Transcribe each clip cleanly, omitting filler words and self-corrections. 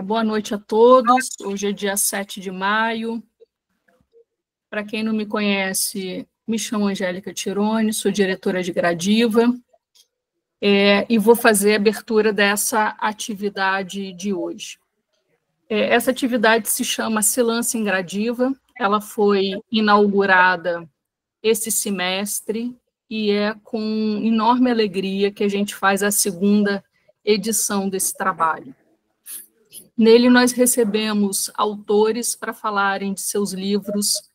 Boa noite a todos. Hoje é dia 7 de maio. Para quem não me conhece, me chamo Angélica Tironi, sou diretora de Gradiva, e vou fazer a abertura dessa atividade de hoje. Essa atividade se chama Se Lança em Gradiva, ela foi inaugurada esse semestre e é com enorme alegria que a gente faz a segunda edição desse trabalho. Nele, nós recebemos autores para falarem de seus livros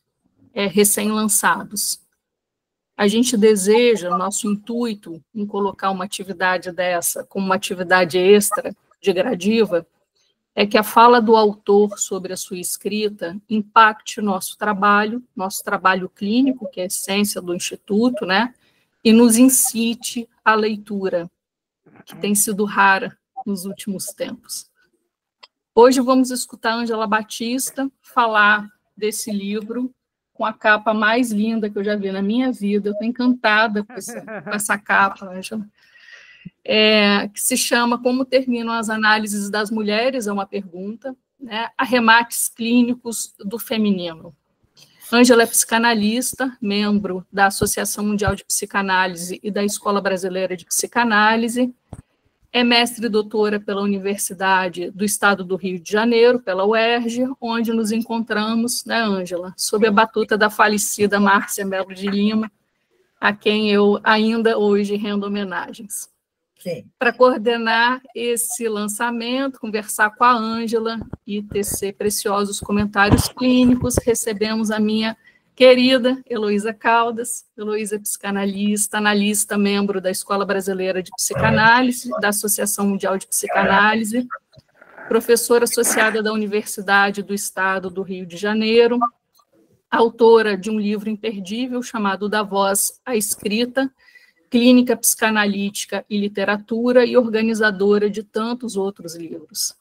recém-lançados. A gente deseja, nosso intuito em colocar uma atividade dessa como uma atividade extra de Gradiva, é que a fala do autor sobre a sua escrita impacte nosso trabalho clínico, que é a essência do Instituto, né? E nos incite à leitura, que tem sido rara nos últimos tempos. Hoje vamos escutar a Ângela Batista falar desse livro com a capa mais linda que eu já vi na minha vida. Eu estou encantada com essa capa, Ângela. Que se chama Como Terminam as Análises das Mulheres, é uma pergunta, né? Arremates Clínicos do Feminino. Ângela é psicanalista, membro da Associação Mundial de Psicanálise e da Escola Brasileira de Psicanálise, é mestre e doutora pela Universidade do Estado do Rio de Janeiro, pela UERJ, onde nos encontramos, né, Ângela, sob a batuta da falecida Márcia Mello de Lima, a quem eu ainda hoje rendo homenagens. Para coordenar esse lançamento, conversar com a Ângela e tecer preciosos comentários clínicos, recebemos a minha querida Heloísa Caldas. Heloísa é psicanalista, analista, membro da Escola Brasileira de Psicanálise, da Associação Mundial de Psicanálise, professora associada da Universidade do Estado do Rio de Janeiro, autora de um livro imperdível chamado Da Voz à Escrita, Clínica Psicanalítica e Literatura, e organizadora de tantos outros livros.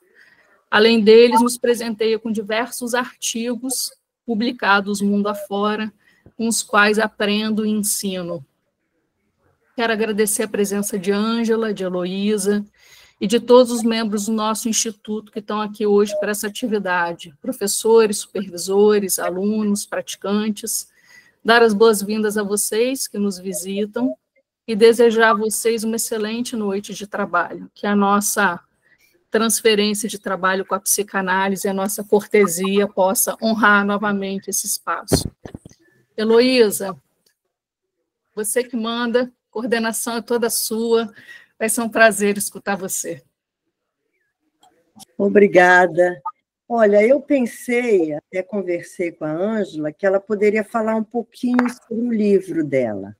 Além deles, nos presenteia com diversos artigos publicados mundo afora, com os quais aprendo e ensino. Quero agradecer a presença de Ângela, de Heloísa e de todos os membros do nosso instituto que estão aqui hoje para essa atividade, professores, supervisores, alunos, praticantes, dar as boas-vindas a vocês que nos visitam e desejar a vocês uma excelente noite de trabalho, que a nossa transferência de trabalho com a psicanálise, a nossa cortesia possa honrar novamente esse espaço. Heloísa, você que manda, coordenação é toda sua, vai ser um prazer escutar você. Obrigada. Olha, eu pensei, até conversei com a Ângela, que ela poderia falar um pouquinho sobre o livro dela.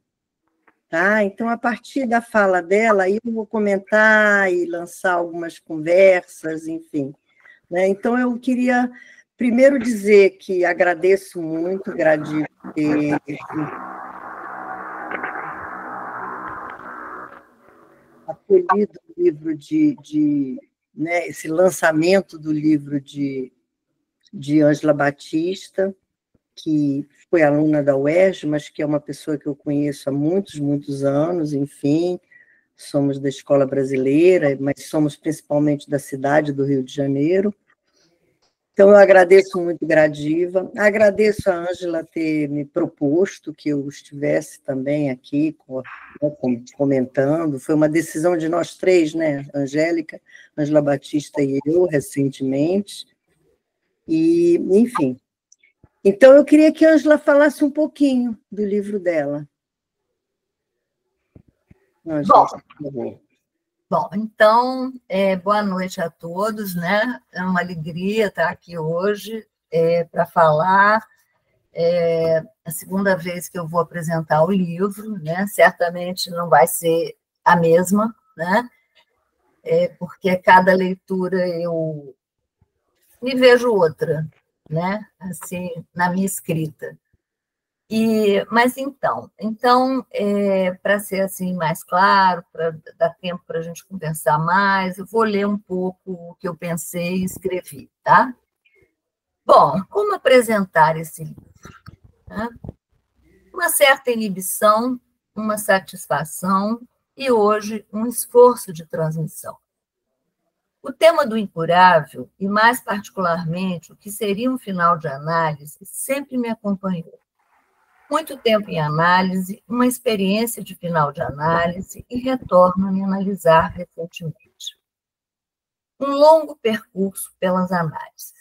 Tá? Então, a partir da fala dela, eu vou comentar e lançar algumas conversas, enfim. Né? Então, eu queria primeiro dizer que agradeço muito, Gradiva, ter acolhido o livro né, esse lançamento do livro de Ângela Batista, que foi aluna da UERJ, mas que é uma pessoa que eu conheço há muitos, muitos anos, enfim, somos da Escola Brasileira, mas somos principalmente da cidade do Rio de Janeiro. Então, eu agradeço muito, Gradiva, agradeço a Ângela ter me proposto que eu estivesse também aqui comentando, foi uma decisão de nós três, né, Angélica, Ângela Batista e eu, recentemente, e, enfim. Então, eu queria que a Ângela falasse um pouquinho do livro dela. Ângela, por favor. Bom, então, boa noite a todos, né? É uma alegria estar aqui hoje para falar. É a segunda vez que eu vou apresentar o livro, né? Certamente não vai ser a mesma, né? Porque cada leitura eu me vejo outra, né? Assim, na minha escrita. Mas então para ser assim mais claro, para dar tempo para a gente conversar mais, eu vou ler um pouco o que eu pensei e escrevi, tá? Bom, como apresentar esse livro? Né? Uma certa inibição, uma satisfação e hoje um esforço de transmissão. O tema do incurável, e mais particularmente o que seria um final de análise, sempre me acompanhou. Muito tempo em análise, uma experiência de final de análise e retorno a me analisar recentemente. Um longo percurso pelas análises.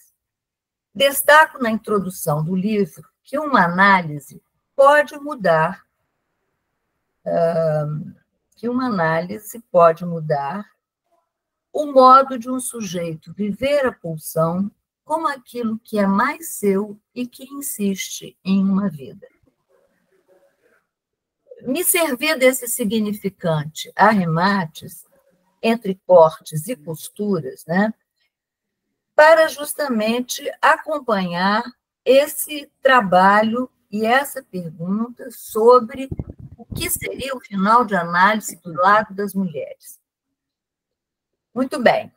Destaco na introdução do livro que uma análise pode mudar, o modo de um sujeito viver a pulsão como aquilo que é mais seu e que insiste em uma vida. Me servir desse significante arremates, entre cortes e costuras, né, para justamente acompanhar esse trabalho e essa pergunta sobre o que seria o final de análise do lado das mulheres. Muito bem.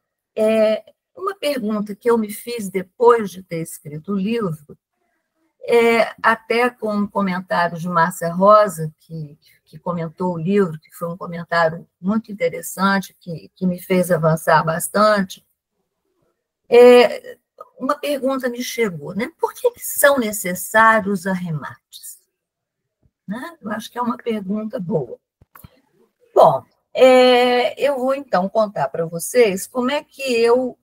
Uma pergunta que eu me fiz depois de ter escrito o livro, até com um comentário de Márcia Rosa, que comentou o livro, que foi um comentário muito interessante, que me fez avançar bastante, uma pergunta me chegou, né? Por que são necessários arremates? Né? Eu acho que é uma pergunta boa. Bom, eu vou, então, contar para vocês como é que eu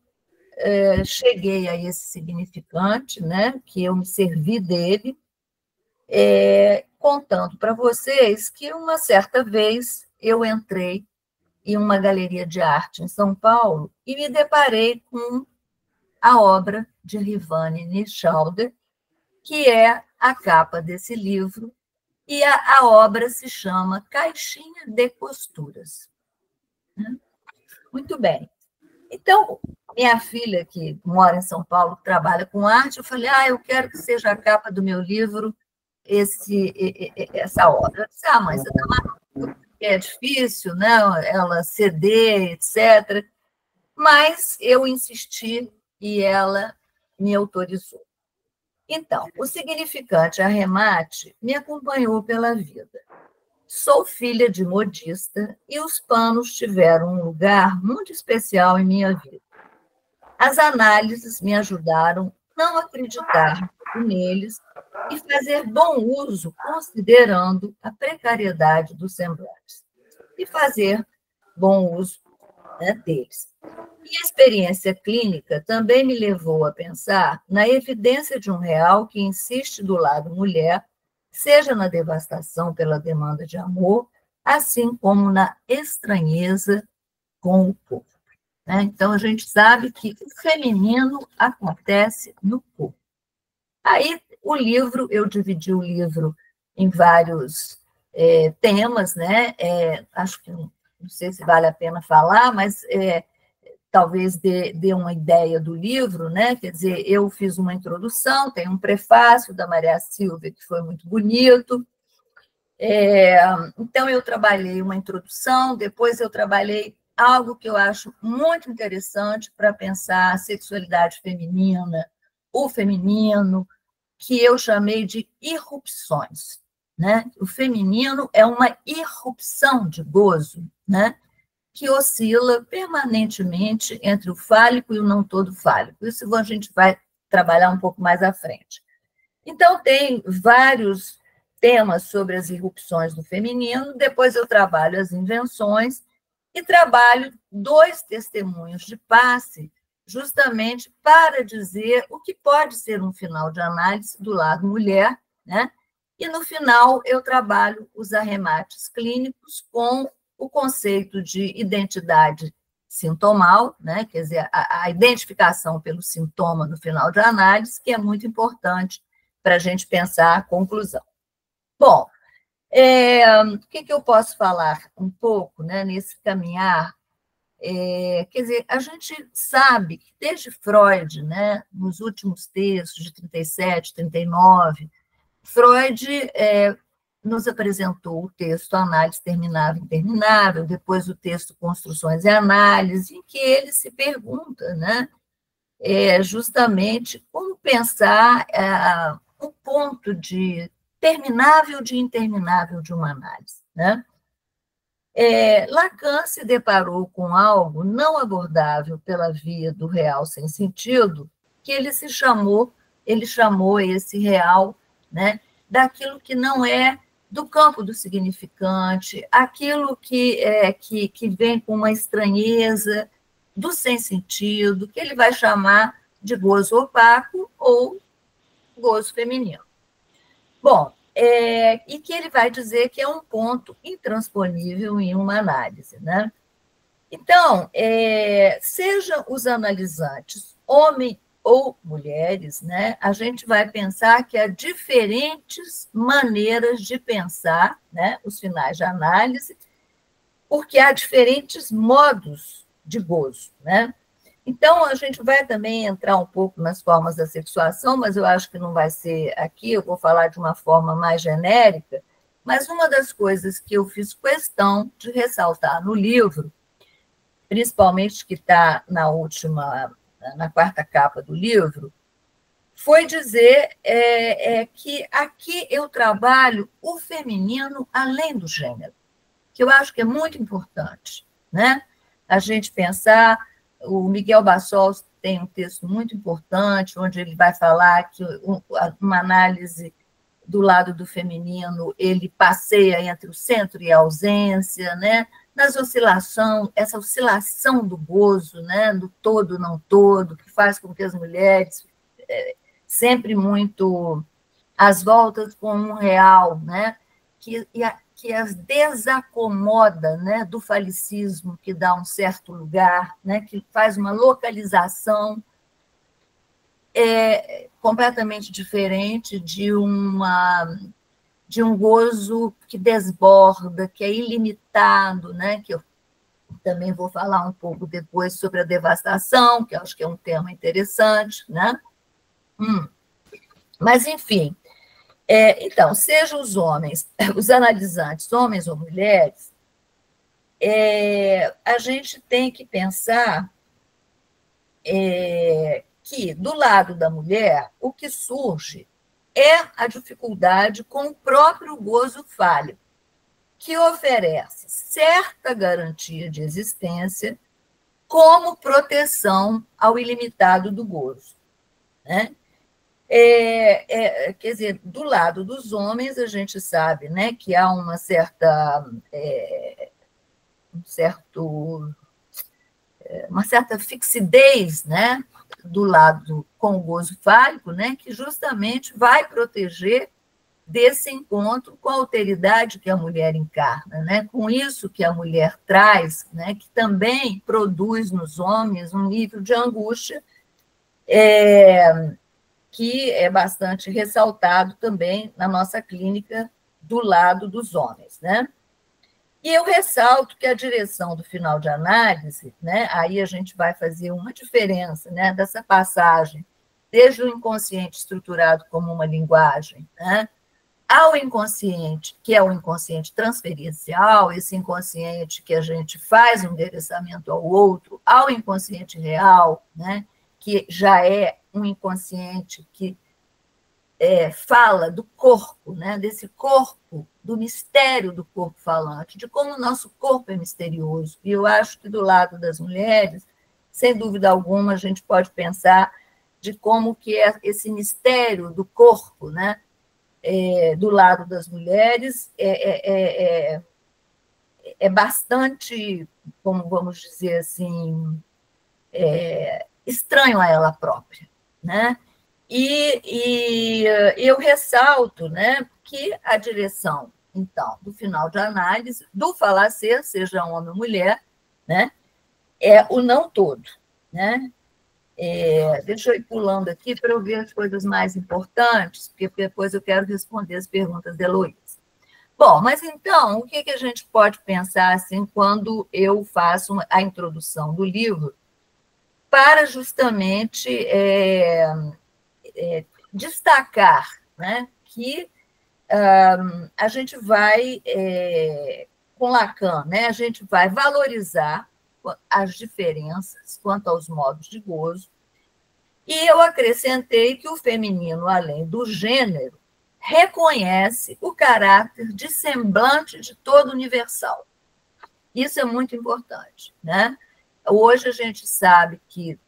cheguei a esse significante, né? Que eu me servi dele, contando para vocês que, uma certa vez, eu entrei em uma galeria de arte em São Paulo e me deparei com a obra de Rivane Nichalder, que é a capa desse livro, e a obra se chama Caixinha de Costuras. Muito bem. Então, minha filha, que mora em São Paulo, trabalha com arte, eu falei, eu quero que seja a capa do meu livro essa obra. Eu disse, mãe, você está maluca, é difícil, né? Ela ceder, etc. Mas eu insisti e ela me autorizou. Então, o significante arremate me acompanhou pela vida. Sou filha de modista e os panos tiveram um lugar muito especial em minha vida. As análises me ajudaram a não acreditar neles e fazer bom uso, considerando a precariedade dos semblantes, e fazer bom uso, né, deles. E a experiência clínica também me levou a pensar na evidência de um real que insiste do lado mulher, seja na devastação pela demanda de amor, assim como na estranheza com o corpo. Né? Então, a gente sabe que o feminino acontece no corpo. Aí, eu dividi o livro em vários temas, né? Acho que, não sei se vale a pena falar, mas talvez dê uma ideia do livro, né? Quer dizer, eu fiz uma introdução, tem um prefácio da Maria Silvia, que foi muito bonito. Então, eu trabalhei uma introdução, depois eu trabalhei algo que eu acho muito interessante para pensar a sexualidade feminina, o feminino, que eu chamei de irrupções. Né? O feminino é uma irrupção de gozo, né? Que oscila permanentemente entre o fálico e o não todo fálico. Isso a gente vai trabalhar um pouco mais à frente. Então, tem vários temas sobre as irrupções do feminino, depois eu trabalho as invenções e trabalho 2 testemunhos de passe, justamente para dizer o que pode ser um final de análise do lado mulher, né? E, no final, eu trabalho os arremates clínicos com o conceito de identidade sintomal, né? Quer dizer, a identificação pelo sintoma no final de análise, que é muito importante para a gente pensar a conclusão. Bom, o que eu posso falar um pouco, né, nesse caminhar? Quer dizer, a gente sabe que desde Freud, né, nos últimos textos de 37, 39, Freud nos apresentou o texto Análise Terminável e Interminável, depois o texto Construções e Análise, em que ele se pergunta, né, justamente como pensar um ponto de terminável de interminável de uma análise. Né? Lacan se deparou com algo não abordável pela via do real sem sentido, que ele chamou esse real, né, daquilo que não é do campo do significante, aquilo que vem com uma estranheza, do sem sentido, que ele vai chamar de gozo opaco ou gozo feminino. Bom, e que ele vai dizer que é um ponto intransponível em uma análise, né? Então, sejam os analisantes homem ou mulheres, né, a gente vai pensar que há diferentes maneiras de pensar, né, os finais de análise, porque há diferentes modos de gozo, né? Então, a gente vai também entrar um pouco nas formas da sexuação, mas eu acho que não vai ser aqui, eu vou falar de uma forma mais genérica, mas uma das coisas que eu fiz questão de ressaltar no livro, principalmente que está na quarta capa do livro, foi dizer que aqui eu trabalho o feminino além do gênero, que eu acho que é muito importante, né? A gente pensar, o Miguel Bassols tem um texto muito importante, onde ele vai falar que uma análise do lado do feminino, ele passeia entre o centro e a ausência, né? Essa oscilação do gozo, né? Do todo, não todo, que faz com que as mulheres, sempre muito às voltas com um real, né? Que as desacomoda, né, do falicismo, que dá um certo lugar, né, que faz uma localização completamente diferente de um gozo que desborda, que é ilimitado, né, que eu também vou falar um pouco depois sobre a devastação, que eu acho que é um tema interessante, né? Mas, enfim, então, sejam os homens, os analisantes, homens ou mulheres, a gente tem que pensar que, do lado da mulher, o que surge é a dificuldade com o próprio gozo fálico, que oferece certa garantia de existência como proteção ao ilimitado do gozo, né? Quer dizer, do lado dos homens, a gente sabe, né, que há uma certa fixidez, né, do lado com o gozo fálico, né, que justamente vai proteger desse encontro com a alteridade que a mulher encarna, né, com isso que a mulher traz, né, que também produz nos homens um nível de angústia que é bastante ressaltado também na nossa clínica do lado dos homens, né? E eu ressalto que a direção do final de análise, né, aí a gente vai fazer uma diferença, né, dessa passagem desde o inconsciente estruturado como uma linguagem, né, ao inconsciente, que é o inconsciente transferencial, esse inconsciente que a gente faz um endereçamento ao outro, ao inconsciente real, né, que já é um inconsciente que fala do corpo, né, desse corpo, do mistério do corpo falante, de como o nosso corpo é misterioso. E eu acho que do lado das mulheres, sem dúvida alguma, a gente pode pensar de como que é esse mistério do corpo, né, do lado das mulheres, é bastante, como vamos dizer assim, estranho a ela própria, né? E eu ressalto, né, que a direção, então, do final de análise, do falacer, seja homem ou mulher, né, é o não todo, né? Deixa eu ir pulando aqui para eu ver as coisas mais importantes, porque depois eu quero responder as perguntas da Heloísa. Bom, mas então, o que a gente pode pensar assim quando eu faço a introdução do livro para justamente destacar, né, que a gente vai, com Lacan, né, a gente vai valorizar as diferenças quanto aos modos de gozo, e eu acrescentei que o feminino, além do gênero, reconhece o caráter dissemblante de todo universal. Isso é muito importante, né? Hoje a gente sabe que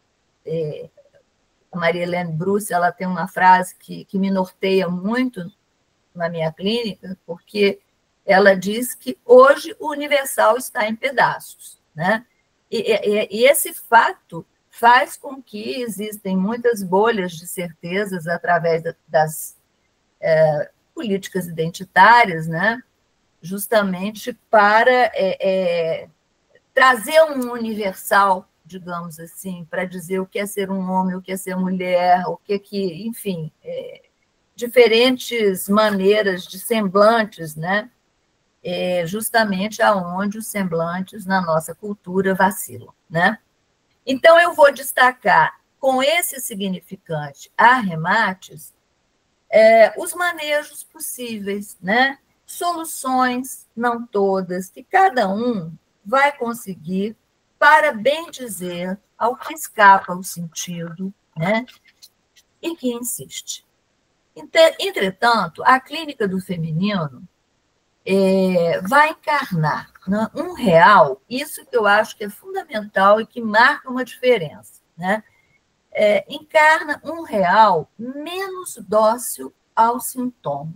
a Maria Helene Bruce, ela tem uma frase que me norteia muito na minha clínica, porque ela diz que hoje o universal está em pedaços, né? E esse fato faz com que existem muitas bolhas de certezas através das políticas identitárias, né? Justamente para trazer um universal, digamos assim, para dizer o que é ser um homem, o que é ser mulher, o que enfim, diferentes maneiras de semblantes, né? Justamente aonde os semblantes na nossa cultura vacilam, né? Então, eu vou destacar, com esse significante arremates, os manejos possíveis, né? Soluções, não todas, que cada um vai conseguir para bem dizer ao que escapa o sentido, né? E que insiste. Entretanto, a clínica do feminino vai encarnar, né, um real, isso que eu acho que é fundamental e que marca uma diferença, né? Encarna um real menos dócil ao sintoma.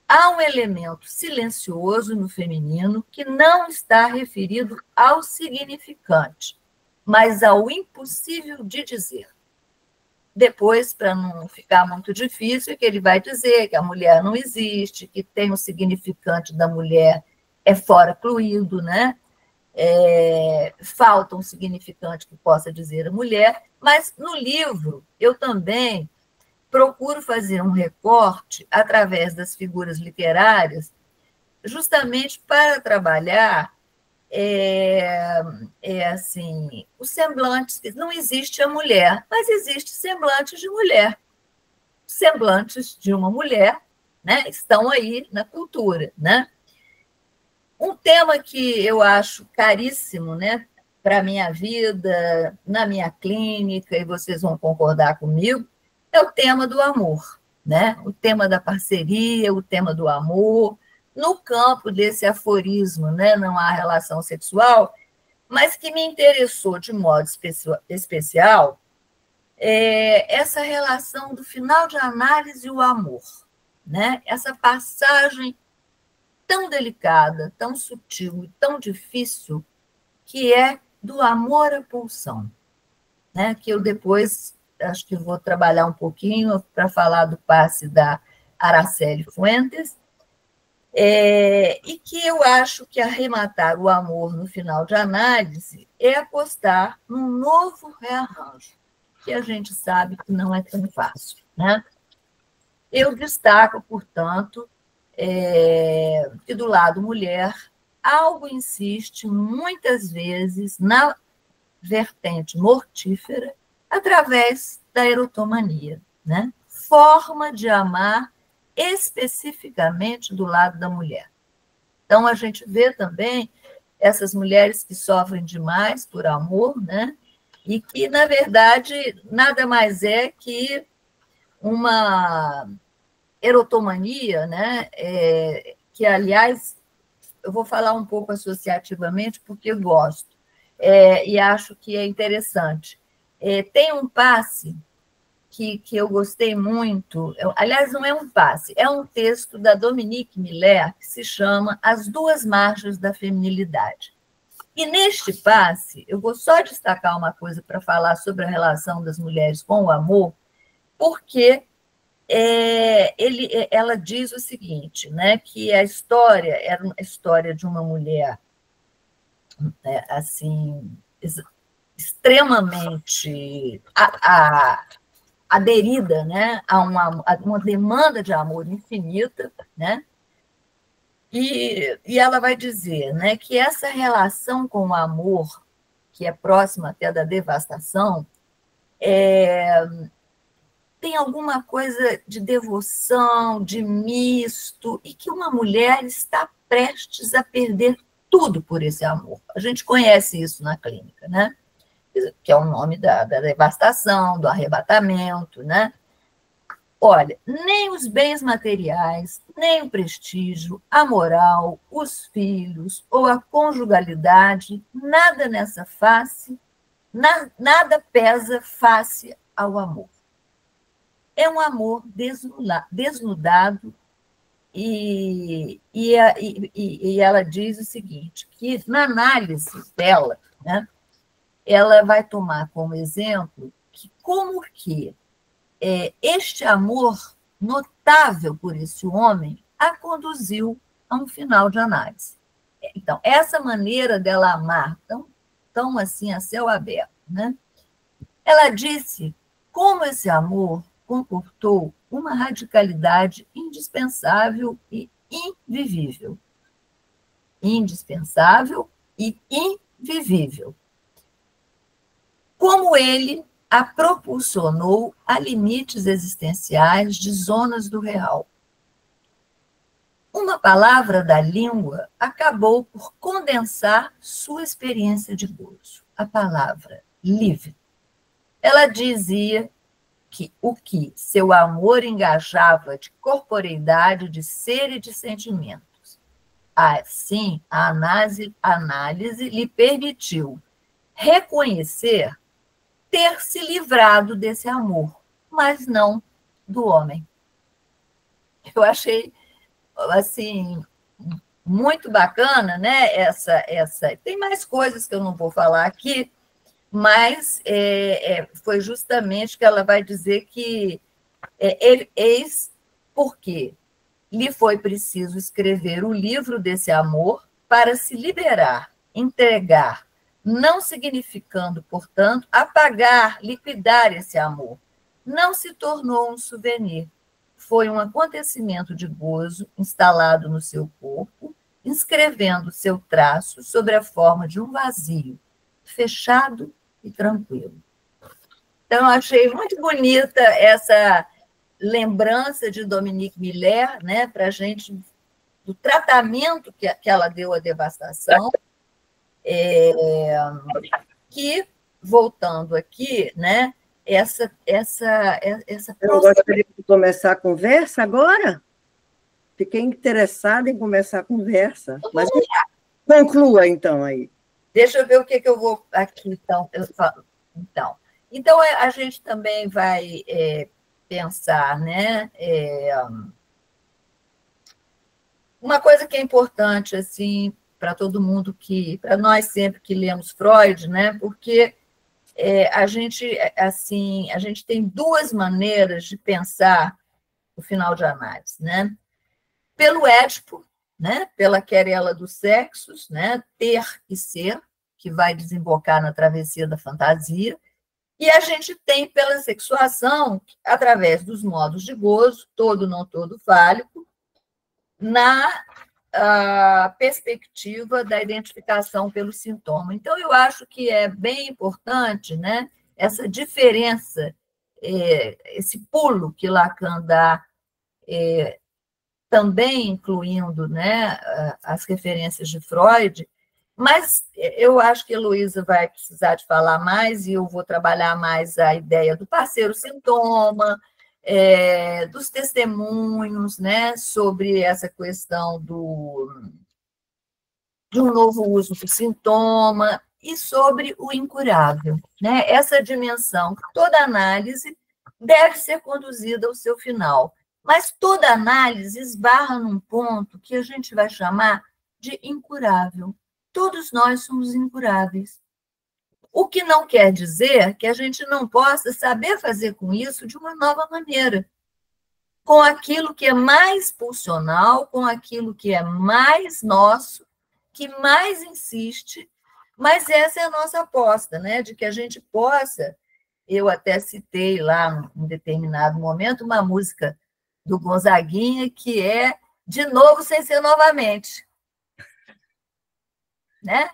Há um elemento silencioso no feminino que não está referido ao significante, mas ao impossível de dizer. Depois, para não ficar muito difícil, é que ele vai dizer que a mulher não existe, que tem o significante da mulher fora incluído, né? Falta um significante que possa dizer a mulher, mas no livro eu também procuro fazer um recorte através das figuras literárias, justamente para trabalhar assim, os semblantes. Não existe a mulher, mas existe semblantes de mulher. Semblantes de uma mulher, né, estão aí na cultura, né? Um tema que eu acho caríssimo, né, para a minha vida, na minha clínica, e vocês vão concordar comigo, é o tema do amor, né? O tema da parceria, o tema do amor, no campo desse aforismo, né? Não há relação sexual, mas que me interessou de modo especial essa relação do final de análise e o amor, né? Essa passagem tão delicada, tão sutil e tão difícil, que é do amor à pulsão, né? Que eu depois acho que vou trabalhar um pouquinho para falar do passe da Araceli Fuentes, e que eu acho que arrematar o amor no final de análise é apostar num novo rearranjo, que a gente sabe que não é tão fácil, né? Eu destaco, portanto, que do lado mulher, algo insiste muitas vezes na vertente mortífera através da erotomania, né? Forma de amar especificamente do lado da mulher. Então, a gente vê também essas mulheres que sofrem demais por amor, né? E que, na verdade, nada mais é que uma erotomania, né? Que, aliás, eu vou falar um pouco associativamente, porque eu gosto, e acho que é interessante. Tem um passe que eu gostei muito, aliás, não é um passe, é um texto da Dominique Miller, que se chama As Duas Margens da Feminilidade. E neste passe, eu vou só destacar uma coisa para falar sobre a relação das mulheres com o amor, porque ela diz o seguinte, né, que a história era a história de uma mulher assim, extremamente aderida, né, a uma demanda de amor infinita, né? E ela vai dizer, né, que essa relação com o amor, que é próxima até da devastação, tem alguma coisa de devoção, de misto, e que uma mulher está prestes a perder tudo por esse amor. A gente conhece isso na clínica, né? Que é o nome da devastação, do arrebatamento, né? Olha, nem os bens materiais, nem o prestígio, a moral, os filhos ou a conjugalidade, nada nessa face, nada pesa face ao amor. É um amor desnudado e ela diz o seguinte, que na análise dela, né, ela vai tomar como exemplo que como que este amor notável por esse homem a conduziu a um final de análise. Então, essa maneira dela amar tão assim a céu aberto, né? Ela disse como esse amor comportou uma radicalidade indispensável e invivível. Indispensável e invivível. Como ele a propulsionou a limites existenciais de zonas do real. Uma palavra da língua acabou por condensar sua experiência de gozo. A palavra livre. Ela dizia que o que seu amor engajava de corporeidade, de ser e de sentimentos. Assim, a análise lhe permitiu reconhecer ter se livrado desse amor, mas não do homem. Eu achei, assim, muito bacana, né? Essa. Tem mais coisas que eu não vou falar aqui, mas foi justamente que ela vai dizer que eis porque lhe foi preciso escrever o livro desse amor para se liberar, entregar, não significando, portanto, apagar, liquidar esse amor. Não se tornou um souvenir. Foi um acontecimento de gozo instalado no seu corpo, inscrevendo seu traço sobre a forma de um vazio, fechado e tranquilo. Então, eu achei muito bonita essa lembrança de Dominique Miller, né, para a gente, do tratamento que ela deu à devastação, que, voltando aqui, né, essa Eu gostaria de começar a conversa agora. Fiquei interessada em começar a conversa. Mas conclua, então, aí. Deixa eu ver o que eu vou aqui, então. Então, a gente também vai pensar, né? Uma coisa que é importante, assim, para todo mundo para nós sempre que lemos Freud, né? Porque a gente tem duas maneiras de pensar o final de análise, né? Pelo Édipo, né? Pela querela dos sexos, né? Ter e ser, que vai desembocar na travessia da fantasia, e a gente tem pela sexuação, através dos modos de gozo, todo, não todo, fálico, na perspectiva da identificação pelo sintoma. Então, eu acho que é bem importante, né, essa diferença, esse pulo que Lacan dá, também incluindo, né, as referências de Freud, mas eu acho que a Heloísa vai precisar de falar mais e eu vou trabalhar mais a ideia do parceiro sintoma, dos testemunhos, né, sobre essa questão de um novo uso do sintoma e sobre o incurável, né? Essa dimensão, toda análise deve ser conduzida ao seu final, mas toda análise esbarra num ponto que a gente vai chamar de incurável. Todos nós somos incuráveis. O que não quer dizer que a gente não possa saber fazer com isso de uma nova maneira, com aquilo que é mais pulsional, com aquilo que é mais nosso, que mais insiste, mas essa é a nossa aposta, né? De que a gente possa, eu até citei lá, em determinado momento, uma música do Gonzaguinha, que é De Novo Sem Ser Novamente. Né?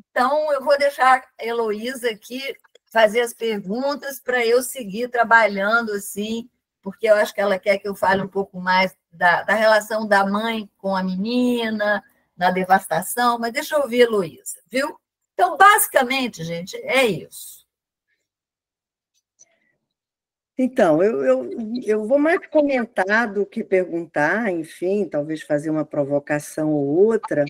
Então, eu vou deixar a Heloísa aqui fazer as perguntas para eu seguir trabalhando assim, porque eu acho que ela quer que eu fale um pouco mais da relação da mãe com a menina, da devastação, mas deixa eu ouvir a Heloísa, viu? Então, basicamente, gente, é isso. Então, eu vou mais comentar do que perguntar, enfim, talvez fazer uma provocação ou outra.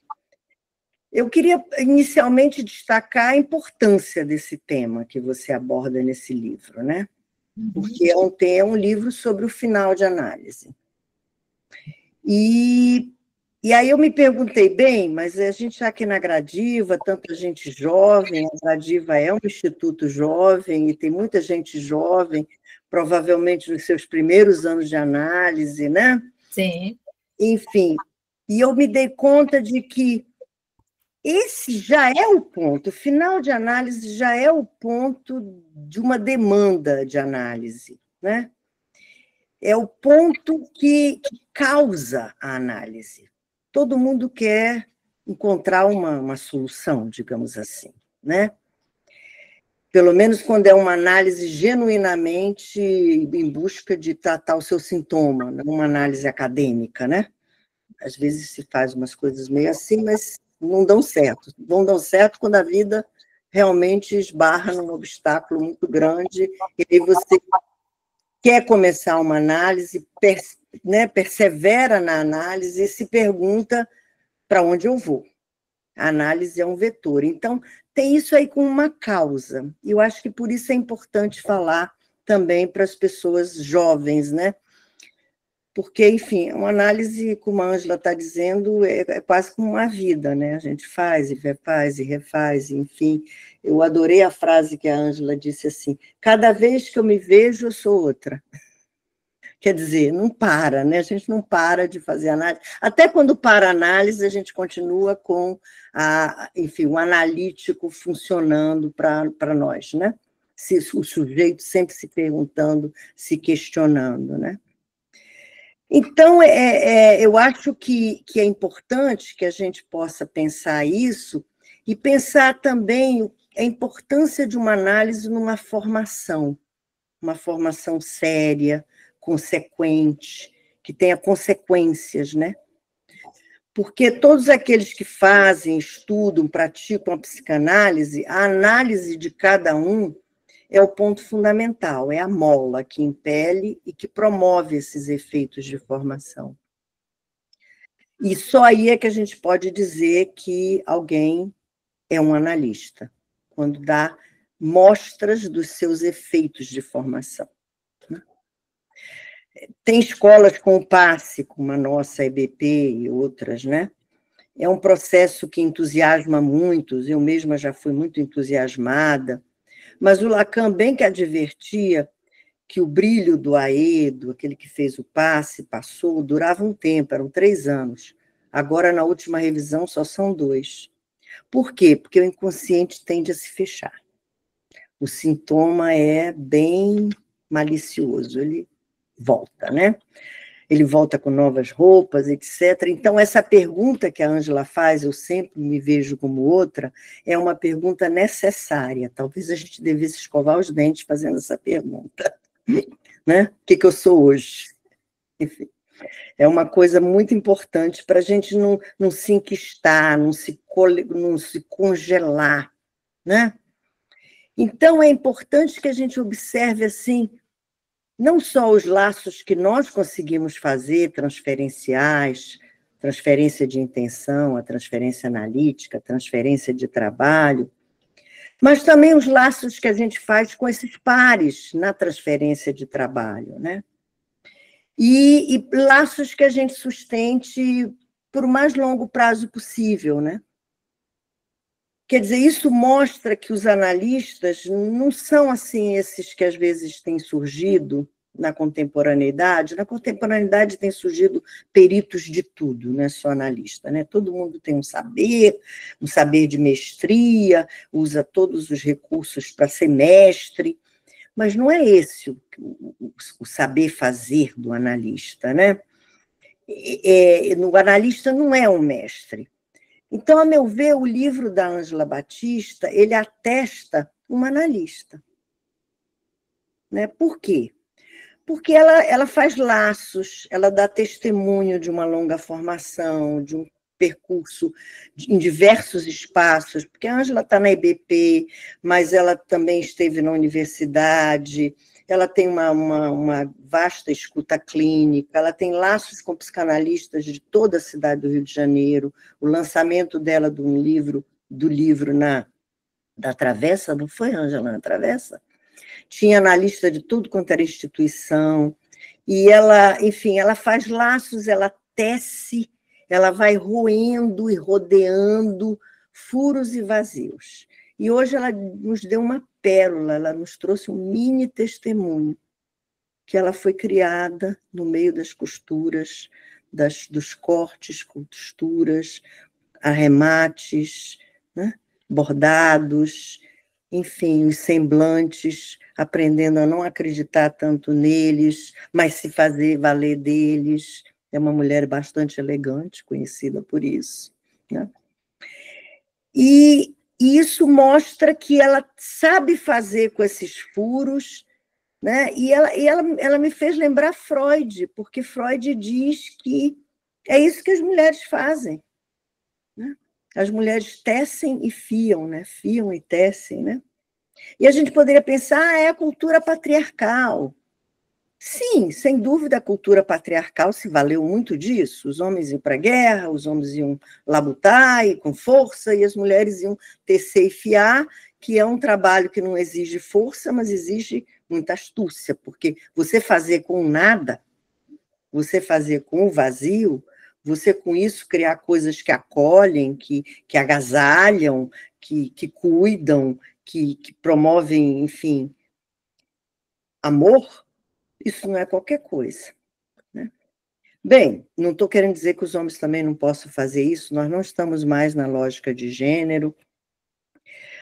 Eu queria inicialmente destacar a importância desse tema que você aborda nesse livro, né? Porque é um livro sobre o final de análise. E aí eu me perguntei, bem, mas a gente está aqui na Gradiva, tanta gente jovem, a Gradiva é um instituto jovem e tem muita gente jovem, provavelmente nos seus primeiros anos de análise, né? Sim. Enfim, e eu me dei conta de que esse já é o ponto, o final de análise já é o ponto de uma demanda de análise, né? É o ponto que causa a análise. Todo mundo quer encontrar uma solução, digamos assim, né? Pelo menos quando é uma análise genuinamente em busca de tratar o seu sintoma, não uma análise acadêmica, né? Às vezes se faz umas coisas meio assim, mas não dão certo. Não dão certo quando a vida realmente esbarra num obstáculo muito grande e aí você quer começar uma análise, né, persevera na análise e se pergunta para onde eu vou. A análise é um vetor. Então, tem isso aí com uma causa. E eu acho que por isso é importante falar também para as pessoas jovens, né? Porque, enfim, uma análise, como a Ângela está dizendo, é quase como uma vida, né? A gente faz e refaz, enfim. Eu adorei a frase que a Ângela disse assim, cada vez que eu me vejo, eu sou outra. Quer dizer, não para, né? A gente não para de fazer análise. Até quando para a análise, a gente continua com enfim, o analítico funcionando para nós, né? O sujeito sempre se perguntando, se questionando, né? Então, eu acho que é importante que a gente possa pensar isso e pensar também a importância de uma análise numa formação, uma formação séria, consequente, que tenha consequências, né? Porque todos aqueles que fazem, estudam, praticam a psicanálise, a análise de cada um é o ponto fundamental, é a mola que impele e que promove esses efeitos de formação. E só aí é que a gente pode dizer que alguém é um analista, quando dá mostras dos seus efeitos de formação. Tem escolas com o passe, como a nossa EBP e outras, né? É um processo que entusiasma muitos, eu mesma já fui muito entusiasmada, mas o Lacan bem que advertia que o brilho do Aedo, aquele que fez o passe, passou, durava um tempo, eram 3 anos. Agora, na última revisão, só são 2. Por quê? Porque o inconsciente tende a se fechar. O sintoma é bem malicioso, ele volta, né? Ele volta com novas roupas, etc. Então, essa pergunta que a Ângela faz, eu sempre me vejo como outra, é uma pergunta necessária. Talvez a gente devesse escovar os dentes fazendo essa pergunta. Né? O que eu sou hoje? Enfim, é uma coisa muito importante para a gente não se enquistar, não se congelar, né? Então, é importante que a gente observe, assim, não só os laços que nós conseguimos fazer, transferenciais, transferência de intenção, a transferência analítica, a transferência de trabalho, mas também os laços que a gente faz com esses pares na transferência de trabalho, né? E laços que a gente sustente por o mais longo prazo possível, né? Quer dizer, isso mostra que os analistas não são assim esses que às vezes têm surgido na contemporaneidade. Na contemporaneidade tem surgido peritos de tudo, não é só analista, né? Todo mundo tem um saber de mestria, usa todos os recursos para ser mestre, mas não é esse o saber fazer do analista, né? O analista não é um mestre. Então, a meu ver, o livro da Ângela Batista, ele atesta uma analista. Né? Por quê? Porque ela faz laços, ela dá testemunho de uma longa formação, de um percurso em diversos espaços, porque a Ângela está na IBP, mas ela também esteve na universidade, ela tem uma vasta escuta clínica, ela tem laços com psicanalistas de toda a cidade do Rio de Janeiro. O lançamento dela do livro da Travessa, não foi, Ângela, na Travessa? Tinha analista de tudo quanto era instituição, e ela, enfim, ela faz laços, ela tece, ela vai roendo e rodeando furos e vazios. E hoje ela nos deu uma pérola, ela nos trouxe um mini testemunho, que ela foi criada no meio das costuras, dos cortes, costuras, arremates, né? Bordados, enfim, os semblantes, aprendendo a não acreditar tanto neles, mas se fazer valer deles. É uma mulher bastante elegante, conhecida por isso, né? E isso mostra que ela sabe fazer com esses furos, né? E ela me fez lembrar Freud, porque Freud diz que é isso que as mulheres fazem, né? As mulheres tecem e fiam, né? Fiam e tecem, né? E a gente poderia pensar, é a cultura patriarcal. Sim, sem dúvida a cultura patriarcal se valeu muito disso. Os homens iam para a guerra, os homens iam labutar e com força, e as mulheres iam tecer e fiar, que é um trabalho que não exige força, mas exige muita astúcia, porque você fazer com nada, você fazer com o vazio, você com isso criar coisas que acolhem, que agasalham, que cuidam, que promovem, enfim, amor, isso não é qualquer coisa, né? Bem, não estou querendo dizer que os homens também não possam fazer isso, nós não estamos mais na lógica de gênero,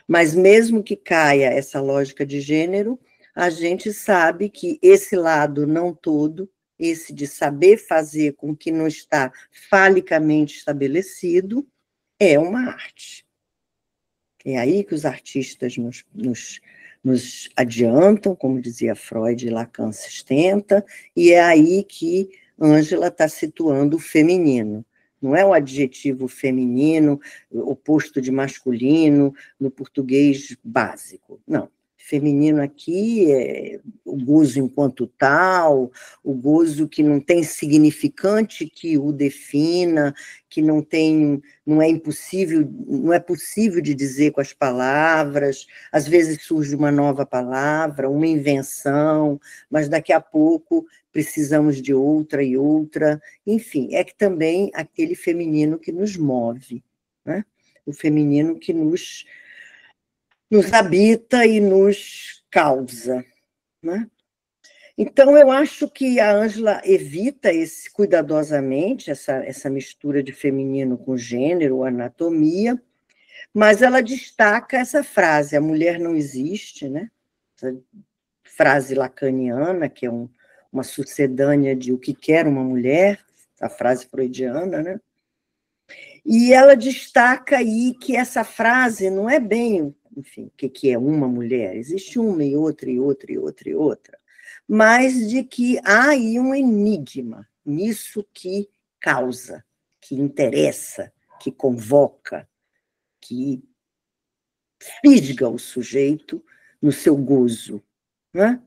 mas mesmo que caia essa lógica de gênero, a gente sabe que esse lado não todo, esse de saber fazer com que não está falicamente estabelecido, é uma arte. É aí que os artistas nos adiantam, como dizia Freud, Lacan sustenta, e é aí que Ângela está situando o feminino. Não é o adjetivo feminino, oposto de masculino, no português básico. Não. Feminino aqui é o gozo enquanto tal, o gozo que não tem significante que o defina, que não é possível de dizer com as palavras, às vezes surge uma nova palavra, uma invenção, mas daqui a pouco precisamos de outra e outra, enfim, é que também aquele feminino que nos move, né? O feminino que nos habita e nos causa, né? Então, eu acho que a Ângela evita cuidadosamente essa mistura de feminino com gênero, anatomia, mas ela destaca essa frase, a mulher não existe, né? Essa frase lacaniana, que é uma sucedânea de o que quer uma mulher, a frase freudiana, né? E ela destaca aí que essa frase não é bem, enfim, o que é uma mulher, existe uma e outra e outra e outra e outra, mas de que há aí um enigma nisso que causa, que interessa, que convoca, que fisga o sujeito no seu gozo, né?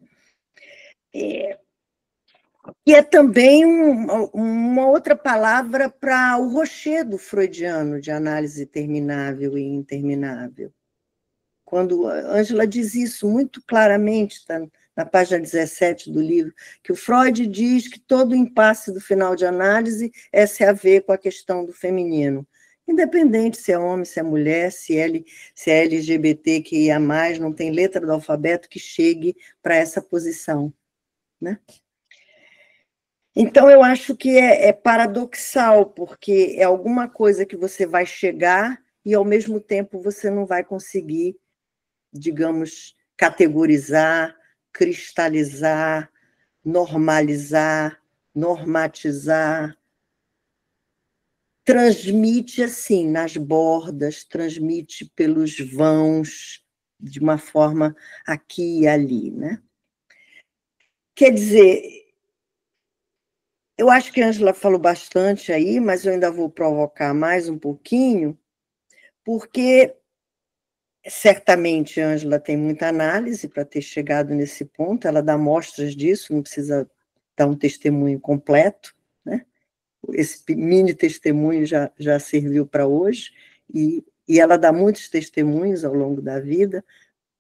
E é também uma outra palavra para o rochedo freudiano de análise terminável e interminável. Quando a Ângela diz isso muito claramente, está na página 17 do livro, que o Freud diz que todo o impasse do final de análise é se haver com a questão do feminino. Independente se é homem, se é mulher, se é LGBTQIA+, não tem letra do alfabeto que chegue para essa posição, né? Então, eu acho que é paradoxal, porque é alguma coisa que você vai chegar e, ao mesmo tempo, você não vai conseguir, digamos, categorizar, cristalizar, normalizar, normatizar. Transmite, assim, nas bordas, transmite pelos vãos, de uma forma aqui e ali, né? Quer dizer, eu acho que a Ângela falou bastante aí, mas eu ainda vou provocar mais um pouquinho, porque Certamente, Ângela tem muita análise para ter chegado nesse ponto, ela dá mostras disso, não precisa dar um testemunho completo, né? Esse mini testemunho já serviu para hoje, e ela dá muitos testemunhos ao longo da vida,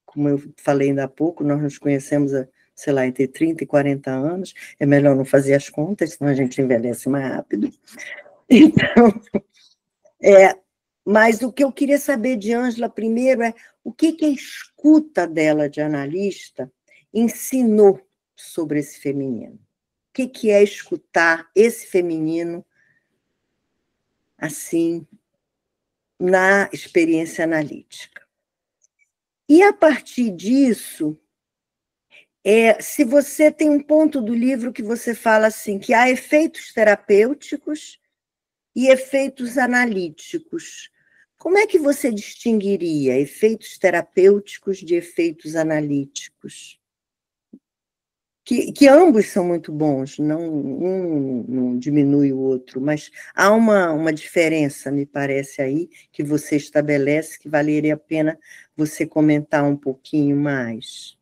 como eu falei ainda há pouco, nós nos conhecemos há, sei lá, entre 30 e 40 anos, é melhor não fazer as contas, senão a gente envelhece mais rápido. Então, mas o que eu queria saber de Ângela primeiro é o que a escuta dela de analista ensinou sobre esse feminino. O que é escutar esse feminino assim na experiência analítica? E a partir disso, se você tem um ponto do livro que você fala assim, que há efeitos terapêuticos e efeitos analíticos. Como é que você distinguiria efeitos terapêuticos de efeitos analíticos? Que ambos são muito bons, um não diminui o outro, mas há uma diferença, me parece aí, que você estabelece, que valeria a pena você comentar um pouquinho mais.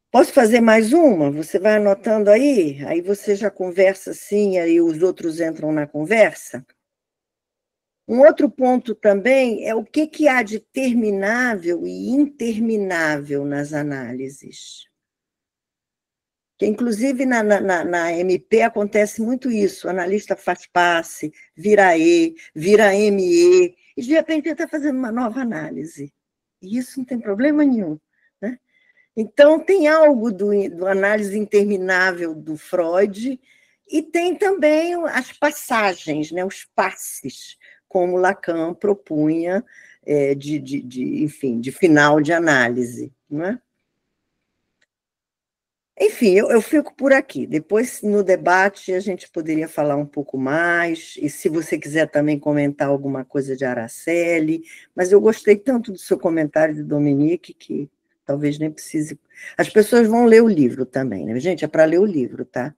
Posso fazer mais uma? Você vai anotando aí você já conversa assim, aí os outros entram na conversa? Um outro ponto também é o que há de terminável e interminável nas análises. Que, inclusive, na MP acontece muito isso, o analista faz passe, vira E, vira ME, e de repente ele está fazendo uma nova análise. E isso não tem problema nenhum, né? Então, tem algo do análise interminável do Freud, e tem também as passagens, né, os passes, como Lacan propunha, enfim, de final de análise, não é? Enfim, eu fico por aqui. Depois, no debate, a gente poderia falar um pouco mais, e se você quiser também comentar alguma coisa de Araceli, mas eu gostei tanto do seu comentário de Dominique, que talvez nem precise... As pessoas vão ler o livro também, né? Gente, é para ler o livro, tá?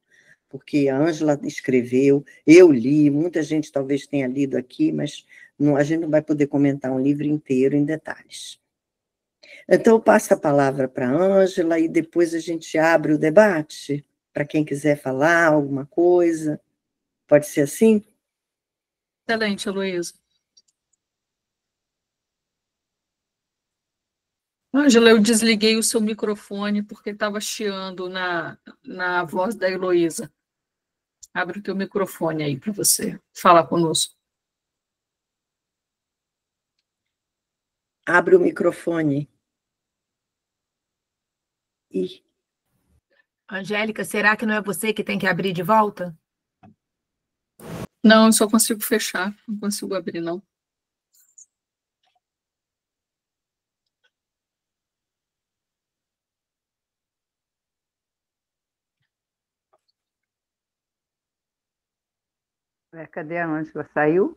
Porque a Ângela escreveu, eu li, muita gente talvez tenha lido aqui, mas a gente não vai poder comentar um livro inteiro em detalhes. Então, eu passo a palavra para a Ângela e depois a gente abre o debate, para quem quiser falar alguma coisa. Pode ser assim? Excelente, Heloísa. Ângela, eu desliguei o seu microfone porque estava chiando na voz da Heloísa. Abre o teu microfone aí para você falar conosco. Abre o microfone. Angélica, será que não é você que tem que abrir de volta? Não, eu só consigo fechar, não consigo abrir, não. Cadê a Ângela? Saiu?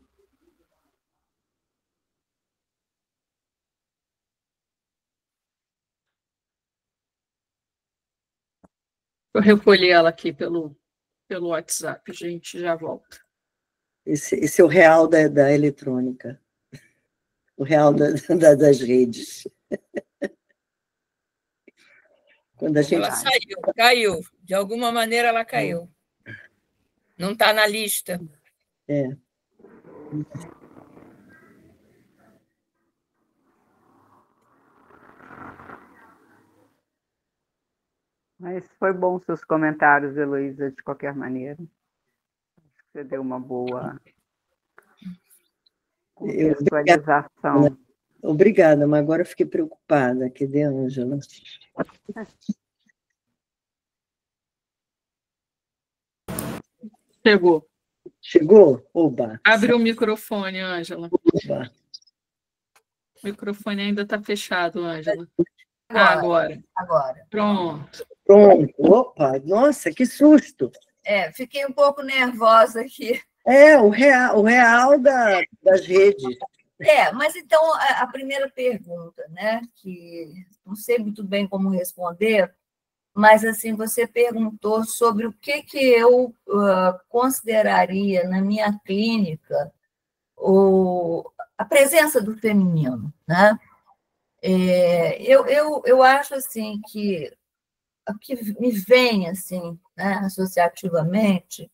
Eu recolhi ela aqui pelo WhatsApp, gente, já volto. Esse é o real da eletrônica, o real das redes. Quando a gente... Ela saiu, caiu. De alguma maneira ela caiu. Não está na lista. Mas foi bom seus comentários, Heloísa, de qualquer maneira. Você deu uma boa contextualização. Obrigada, mas agora eu fiquei preocupada. Cadê a Ângela? Chegou. Chegou? Oba! Abre o microfone, Ângela. Oba! O microfone ainda está fechado, Ângela. Agora. Pronto. Opa! Nossa, que susto! Fiquei um pouco nervosa aqui. O real das redes. Mas então, a primeira pergunta, né, que não sei muito bem como responder, mas assim, você perguntou sobre o que eu consideraria na minha clínica a presença do feminino, né? Eu acho assim que o que me vem assim, né, associativamente,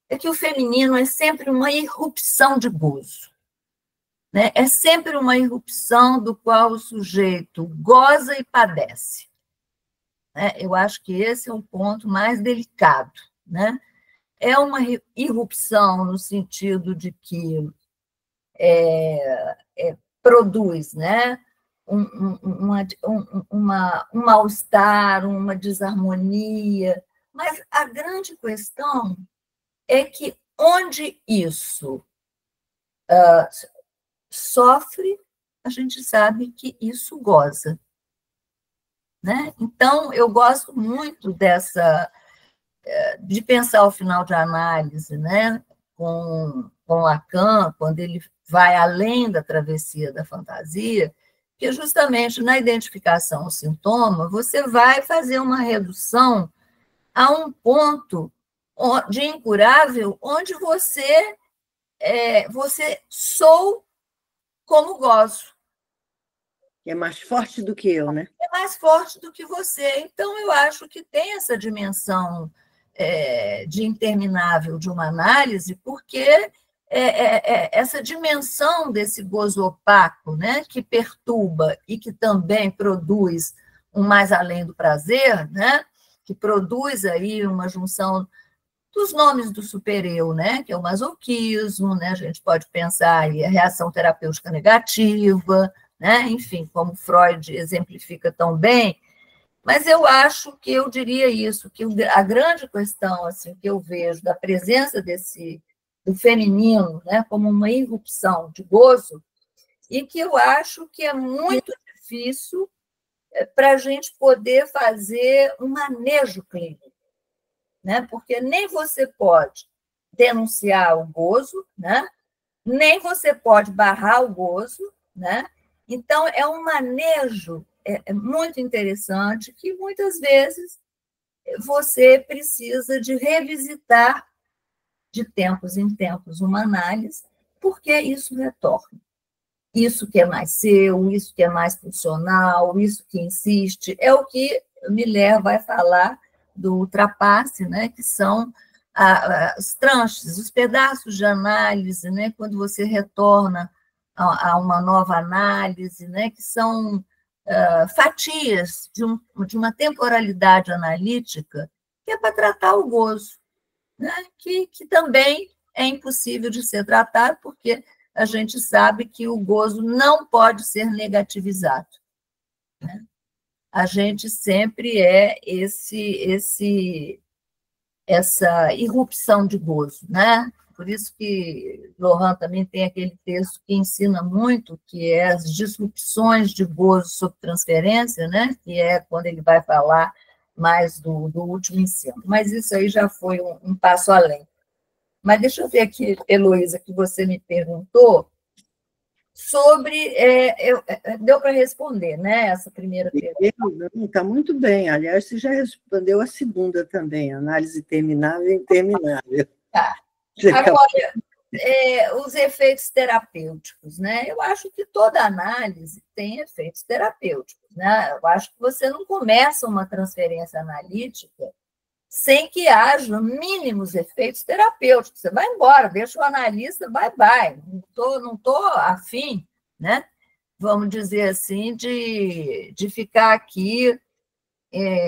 é que o feminino é sempre uma irrupção de gozo, né? É sempre uma irrupção do qual o sujeito goza e padece, né? Eu acho que esse é um ponto mais delicado, né? É uma irrupção no sentido de que produz, né, um mal-estar, uma desarmonia, mas a grande questão é que onde isso sofre, a gente sabe que isso goza, né? Então, eu gosto muito de pensar o final de análise, né, com Lacan, quando ele vai além da travessia da fantasia, que justamente na identificação ao sintoma, você vai fazer uma redução a um ponto de incurável, onde você sou como gozo. É mais forte do que eu, né? É mais forte do que você. Então, eu acho que tem essa dimensão de interminável de uma análise, porque essa dimensão desse gozo opaco, né, que perturba e que também produz um mais além do prazer, né, que produz aí uma junção dos nomes do supereu, né, que é o masoquismo, né, a gente pode pensar aí a reação terapêutica negativa, né, enfim, como Freud exemplifica tão bem. Mas eu acho que eu diria isso, que a grande questão assim, que eu vejo da presença do feminino, né, como uma irrupção de gozo, e que eu acho que é muito difícil para a gente poder fazer um manejo clínico, né, porque nem você pode denunciar o gozo, né, nem você pode barrar o gozo, né? Então, é um manejo muito interessante que, muitas vezes, você precisa de revisitar de tempos em tempos uma análise, porque isso retorna. Isso que é mais seu, isso que é mais funcional, isso que insiste, é o que me leva a falar do ultrapasse, né, que são os tranches, os pedaços de análise, né, quando você retorna a uma nova análise, né, que são fatias de uma temporalidade analítica que é para tratar o gozo, né, que também é impossível de ser tratado, porque a gente sabe que o gozo não pode ser negativizado, né? A gente sempre essa irrupção de gozo, né? Por isso que Lohan também tem aquele texto que ensina muito, que é as disrupções de gozo sob transferência, né? Que é quando ele vai falar mais do último ensino. Mas isso aí já foi um passo além. Mas deixa eu ver aqui, Heloísa, que você me perguntou sobre... deu para responder, né? Essa primeira pergunta. Está muito bem. Aliás, você já respondeu a segunda também, análise terminável e interminável. Tá. Agora, os efeitos terapêuticos, né? Eu acho que toda análise tem efeitos terapêuticos, né? Eu acho que você não começa uma transferência analítica sem que haja mínimos efeitos terapêuticos. Você vai embora, deixa o analista, bye. Não tô afim, né? Vamos dizer assim, de ficar aqui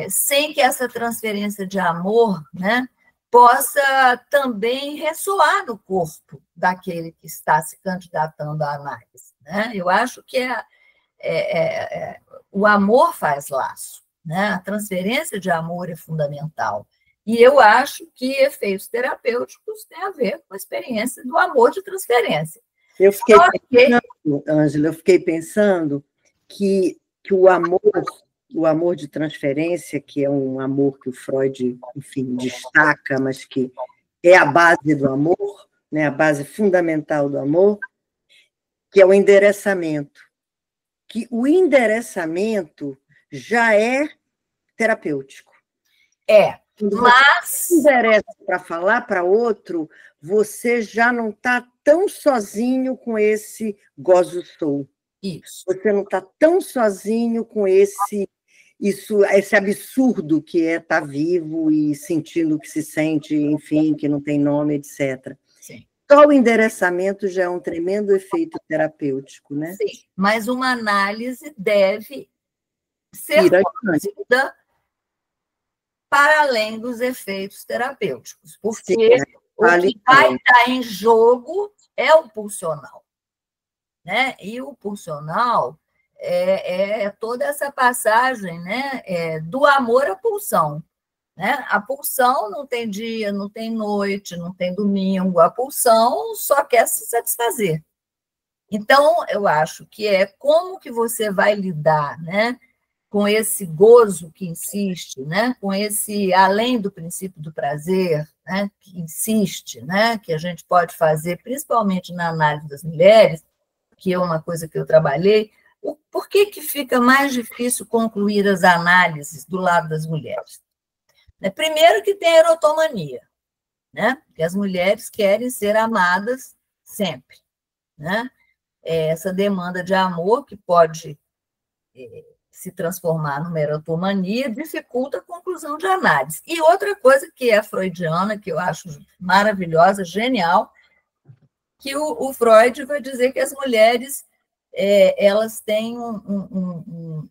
sem que essa transferência de amor, né, possa também ressoar no corpo daquele que está se candidatando à análise, né? Eu acho que o amor faz laço, né? A transferência de amor é fundamental. E eu acho que efeitos terapêuticos têm a ver com a experiência do amor de transferência. Eu fiquei pensando, Ângela, que o amor de transferência, que é um amor que o Freud, enfim, destaca, mas que é a base do amor, né, a base fundamental do amor, que é o endereçamento. Que o endereçamento já é terapêutico. Mas... interessa para falar para outro, você já não está tão sozinho com esse gozo sou. Isso. Você não está tão sozinho com esse absurdo que é estar vivo e sentindo o que se sente, enfim, que não tem nome, etc. Sim. Só o endereçamento já é um tremendo efeito terapêutico, né? Sim, mas uma análise deve ser conduzida para além dos efeitos terapêuticos, porque sim, o que vai estar em jogo é o pulsional, né? E o pulsional é toda essa passagem, né? Do amor à pulsão, né? A pulsão não tem dia, não tem noite, não tem domingo, a pulsão só quer se satisfazer. Então, eu acho que é como que você vai lidar, né, com esse gozo que insiste, né, com esse além do princípio do prazer, né, que insiste, né, que a gente pode fazer, principalmente na análise das mulheres, que é uma coisa que eu trabalhei. Por que fica mais difícil concluir as análises do lado das mulheres? Primeiro que tem a erotomania, né, que as mulheres querem ser amadas sempre, né? Essa demanda de amor, que pode se transformar numa erotomania, dificulta a conclusão de análise. E outra coisa que é freudiana, que eu acho maravilhosa, genial, que o Freud vai dizer que as mulheres elas têm um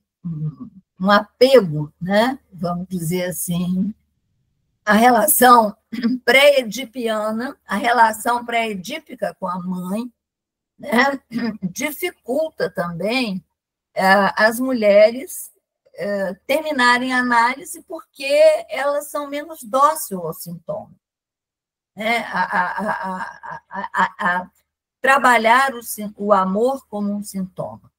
apego, né? Vamos dizer assim, a relação pré-edipiana, a relação pré-edípica com a mãe, né, dificulta também as mulheres terminarem a análise porque elas são menos dóceis ao sintoma. Né? Trabalhar o amor como um sintoma.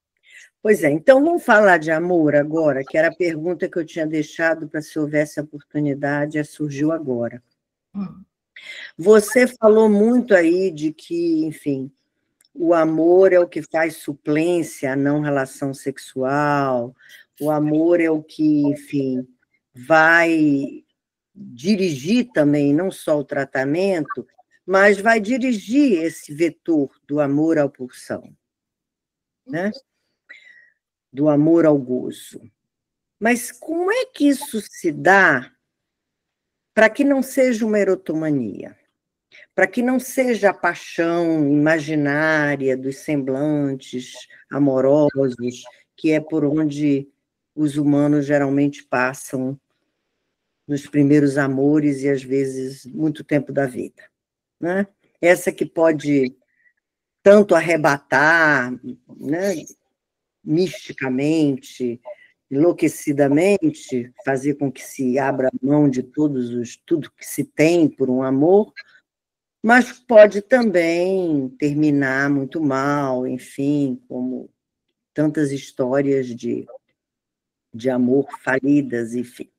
Pois é, então vamos falar de amor agora, que era a pergunta que eu tinha deixado para se houvesse oportunidade, surgiu agora. Você falou muito aí de que, enfim, o amor é o que faz suplência à não relação sexual, o amor é o que, enfim, vai dirigir também não só o tratamento, mas vai dirigir esse vetor do amor à pulsão, né? Do amor ao gozo. Mas como é que isso se dá para que não seja uma erotomania? Para que não seja a paixão imaginária dos semblantes amorosos, que é por onde os humanos geralmente passam nos primeiros amores e, às vezes, muito tempo da vida, né? Essa que pode tanto arrebatar, né, misticamente, enlouquecidamente, fazer com que se abra mão de tudo que se tem por um amor, mas pode também terminar muito mal, enfim, como tantas histórias de amor falidas, enfim.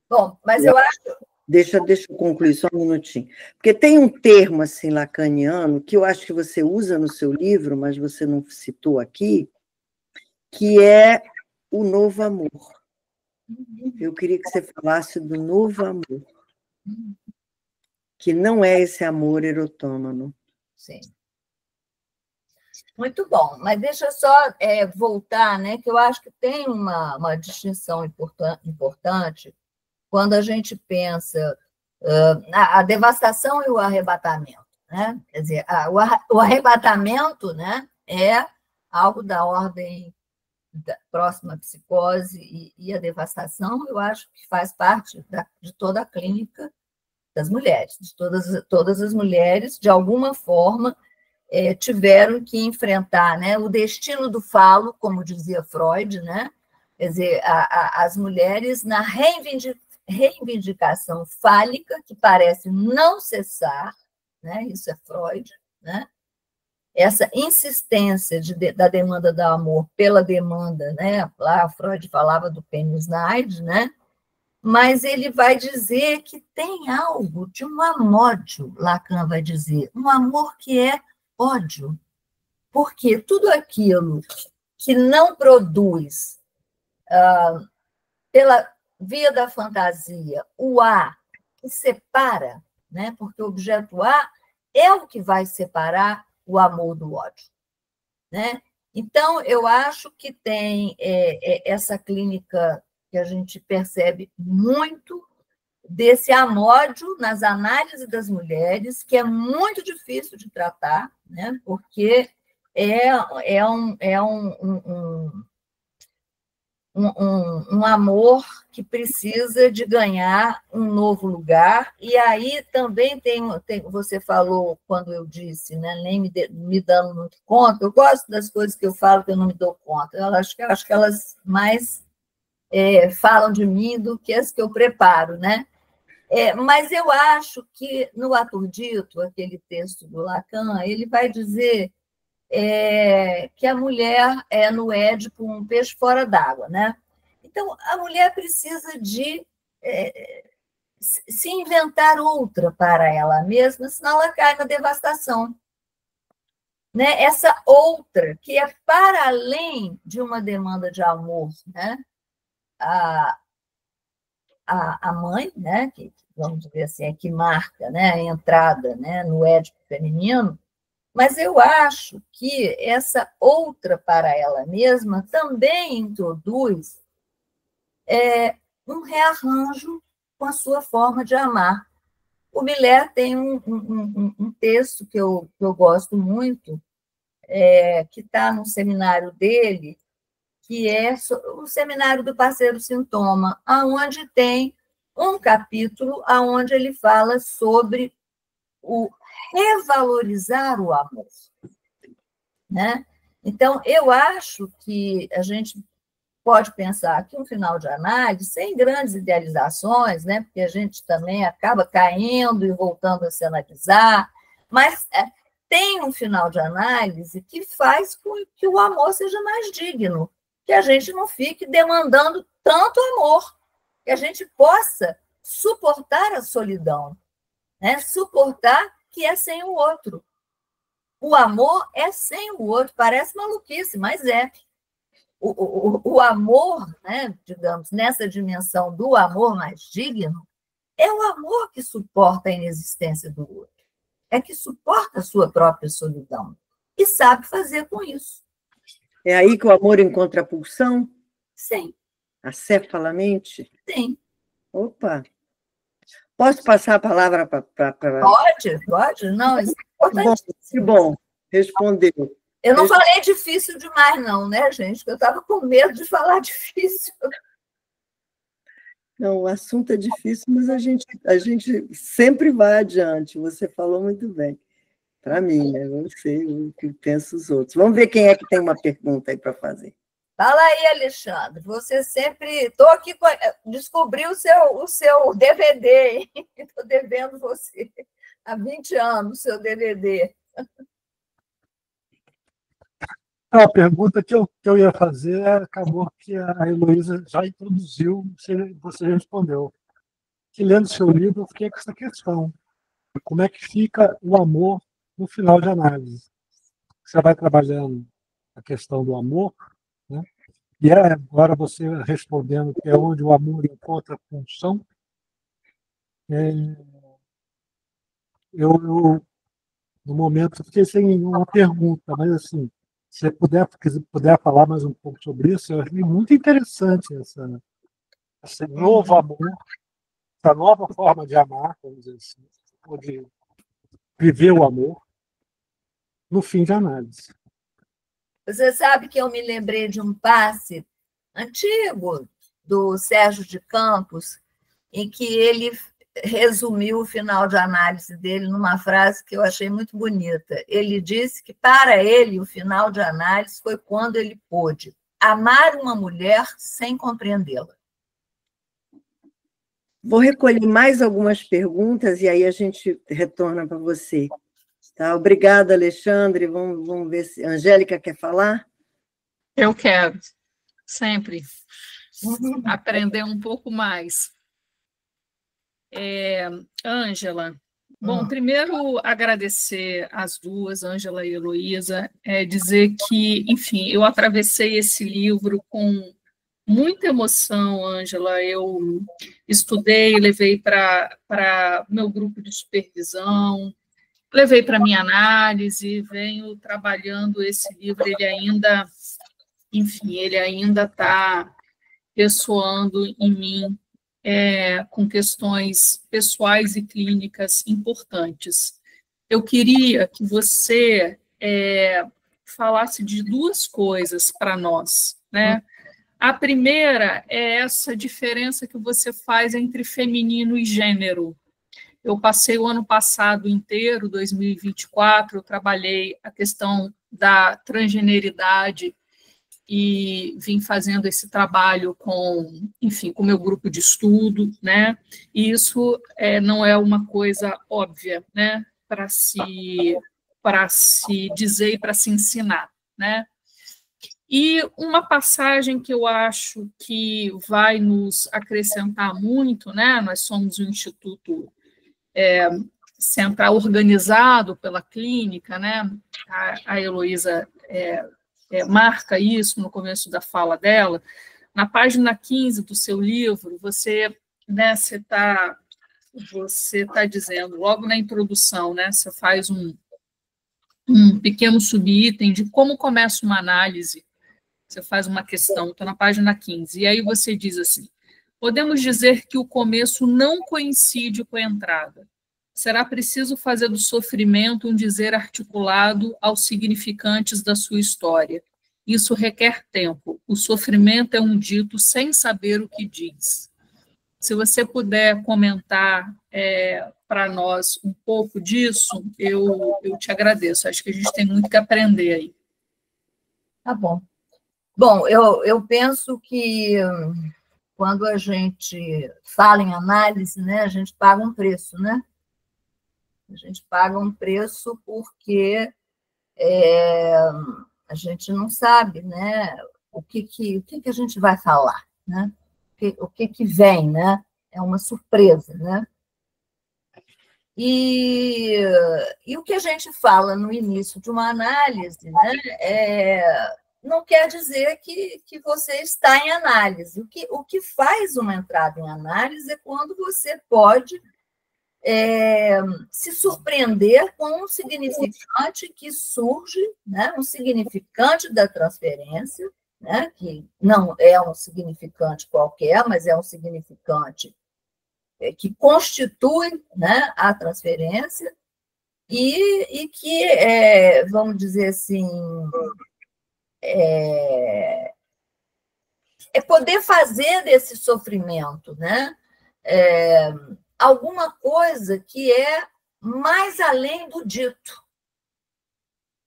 Bom, mas eu acho... Deixa eu concluir só um minutinho. Porque tem um termo assim lacaniano que eu acho que você usa no seu livro, mas você não citou aqui, que é o novo amor. Eu queria que você falasse do novo amor, que não é esse amor erotômano. Sim. Muito bom, mas deixa eu só voltar, né, que eu acho que tem uma distinção importante quando a gente pensa a devastação e o arrebatamento, né? Quer dizer, o arrebatamento, né, é algo da ordem próxima à psicose, e a devastação, eu acho que faz parte de toda a clínica das mulheres, de todas as mulheres, de alguma forma, tiveram que enfrentar, né, o destino do falo, como dizia Freud, né? Quer dizer, as mulheres na reivindicação fálica, que parece não cessar, né? Isso é Freud, né? Essa insistência da demanda do amor pela demanda, né? Lá Freud falava do penisneid, né? Mas ele vai dizer que tem algo de um amódio, Lacan vai dizer, um amor que é ódio, porque tudo aquilo que não produz via da fantasia, o A, que separa, né? Porque o objeto A é o que vai separar o amor do ódio, né? Então, eu acho que tem essa clínica que a gente percebe muito desse amódio nas análises das mulheres, que é muito difícil de tratar, né? Porque é um amor que precisa de ganhar um novo lugar. E aí também você falou, quando eu disse, né, nem me dando muito conta, eu gosto das coisas que eu falo que eu não me dou conta, eu acho que elas mais falam de mim do que as que eu preparo, né? Mas eu acho que no Aturdito, aquele texto do Lacan, ele vai dizer que a mulher é no Édipo um peixe fora d'água, né? Então, a mulher precisa de se inventar outra para ela mesma, senão ela cai na devastação. Né? Essa outra, que é para além de uma demanda de amor, né? A mãe, né? Que, vamos dizer assim, que marca, né? A entrada, né? No Édipo feminino. Mas eu acho que essa outra para ela mesma também introduz um rearranjo com a sua forma de amar. O Miller tem um texto que eu gosto muito, que está no seminário dele, que é o seminário do Parceiro Sintoma, onde tem um capítulo onde ele fala sobre o revalorizar o amor, né? Então, eu acho que a gente pode pensar que um final de análise, sem grandes idealizações, né? Porque a gente também acaba caindo e voltando a se analisar, mas tem um final de análise que faz com que o amor seja mais digno, que a gente não fique demandando tanto amor, que a gente possa suportar a solidão, né? Suportar que é sem o outro. O amor é sem o outro, parece maluquice, mas é. O amor, né, digamos, nessa dimensão do amor mais digno, é o amor que suporta a inexistência do outro, é que suporta a sua própria solidão e sabe fazer com isso. É aí que o amor encontra a pulsão? Sim. Acefalamente? Sim. Opa! Posso passar a palavra para... Pode. Não, isso é importantíssimo. Que bom, respondeu. Eu não falei difícil demais, não, né, gente? Eu estava com medo de falar difícil. Não, o assunto é difícil, mas a gente sempre vai adiante. Você falou muito bem. Para mim, né? Não sei o que pensam os outros. Vamos ver quem é que tem uma pergunta aí para fazer. Fala aí, Alexandre. Você sempre... Estou aqui... Descobri o seu DVD, hein? Estou devendo você há 20 anos o seu DVD. A pergunta que eu ia fazer acabou que a Heloísa já introduziu, você já respondeu. Que lendo seu livro, eu fiquei com essa questão. Como é que fica o amor no final de análise? Você vai trabalhando a questão do amor, né? E agora você respondendo que é onde o amor encontra a função. Eu, no momento, fiquei sem uma pergunta, mas assim, se você puder falar mais um pouco sobre isso, eu achei muito interessante esse novo amor, essa nova forma de amar, vamos dizer assim, de viver o amor no fim de análise. Você sabe que eu me lembrei de um passe antigo do Sérgio de Campos, em que ele resumiu o final de análise dele numa frase que eu achei muito bonita. Ele disse que, para ele, o final de análise foi quando ele pôde amar uma mulher sem compreendê-la. Vou recolher mais algumas perguntas e aí a gente retorna para você. Tá? Obrigada, Alexandre. Vamos ver se a Angélica quer falar. Eu quero, sempre, aprender um pouco mais. Ângela, bom, primeiro agradecer as duas, Ângela e Heloísa, dizer que, enfim, eu atravessei esse livro com muita emoção, Ângela. Eu estudei, levei para meu grupo de supervisão, levei para minha análise, venho trabalhando esse livro, ele ainda, enfim, ele ainda está ressoando em mim com questões pessoais e clínicas importantes. Eu queria que você falasse de duas coisas para nós, né? A primeira é essa diferença que você faz entre feminino e gênero. Eu passei o ano passado inteiro, 2024, eu trabalhei a questão da transgeneridade e vim fazendo esse trabalho com, enfim, com o meu grupo de estudo, né? E isso não é uma coisa óbvia, né? Para se dizer e para se ensinar, né? E uma passagem que eu acho que vai nos acrescentar muito, né? Nós somos um instituto central organizado pela clínica, né? A Heloísa marca isso no começo da fala dela. Na página 15 do seu livro, você está dizendo, logo na introdução, né? Você faz um pequeno subitem de como começa uma análise. Você faz uma questão, está na página 15, e aí você diz assim: podemos dizer que o começo não coincide com a entrada. Será preciso fazer do sofrimento um dizer articulado aos significantes da sua história. Isso requer tempo. O sofrimento é um dito sem saber o que diz. Se você puder comentar para nós um pouco disso, eu te agradeço. Acho que a gente tem muito que aprender aí. Tá bom. Bom, eu penso que quando a gente fala em análise, né, a gente paga um preço, né? A gente paga um preço porque a gente não sabe, né, o que a gente vai falar, né? O que vem, né? É uma surpresa, né? E o que a gente fala no início de uma análise, né, não quer dizer que você está em análise. O que faz uma entrada em análise é quando você pode se surpreender com um significante que surge, né, um significante da transferência, né, que não é um significante qualquer, mas é um significante que constitui, né, a transferência e que, vamos dizer assim, poder fazer desse sofrimento, né, alguma coisa que é mais além do dito,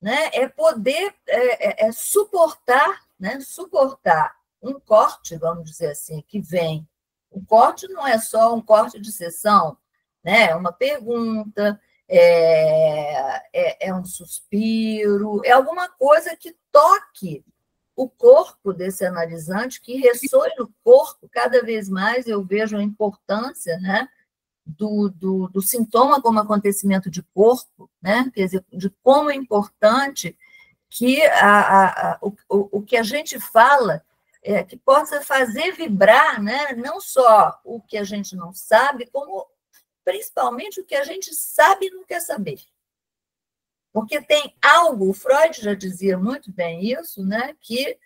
né, poder suportar, né, suportar um corte, vamos dizer assim, que vem. O corte não é só um corte de sessão, né, é uma pergunta, é um suspiro, é alguma coisa que toque o corpo desse analisante, que ressoe no corpo. Cada vez mais eu vejo a importância, né, do sintoma como acontecimento de corpo, né, quer dizer, de como é importante que o que a gente fala que possa fazer vibrar, né, não só o que a gente não sabe, como principalmente o que a gente sabe e não quer saber. Porque tem algo, o Freud já dizia muito bem isso, né, que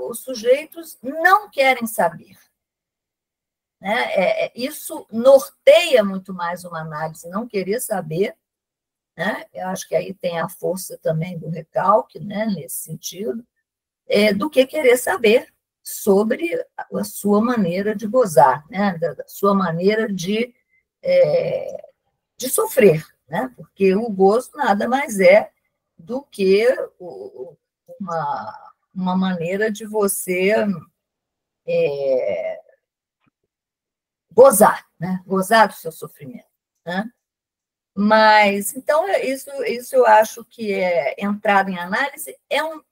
os sujeitos não querem saber. Né? Isso norteia muito mais uma análise, não querer saber, né? Eu acho que aí tem a força também do recalque, né, nesse sentido, do que querer saber sobre a sua maneira de gozar, né, da sua maneira de sofrer, né, porque o gozo nada mais é do que uma maneira de você gozar, né, gozar do seu sofrimento, né? Mas, então, isso eu acho que entrada em análise é um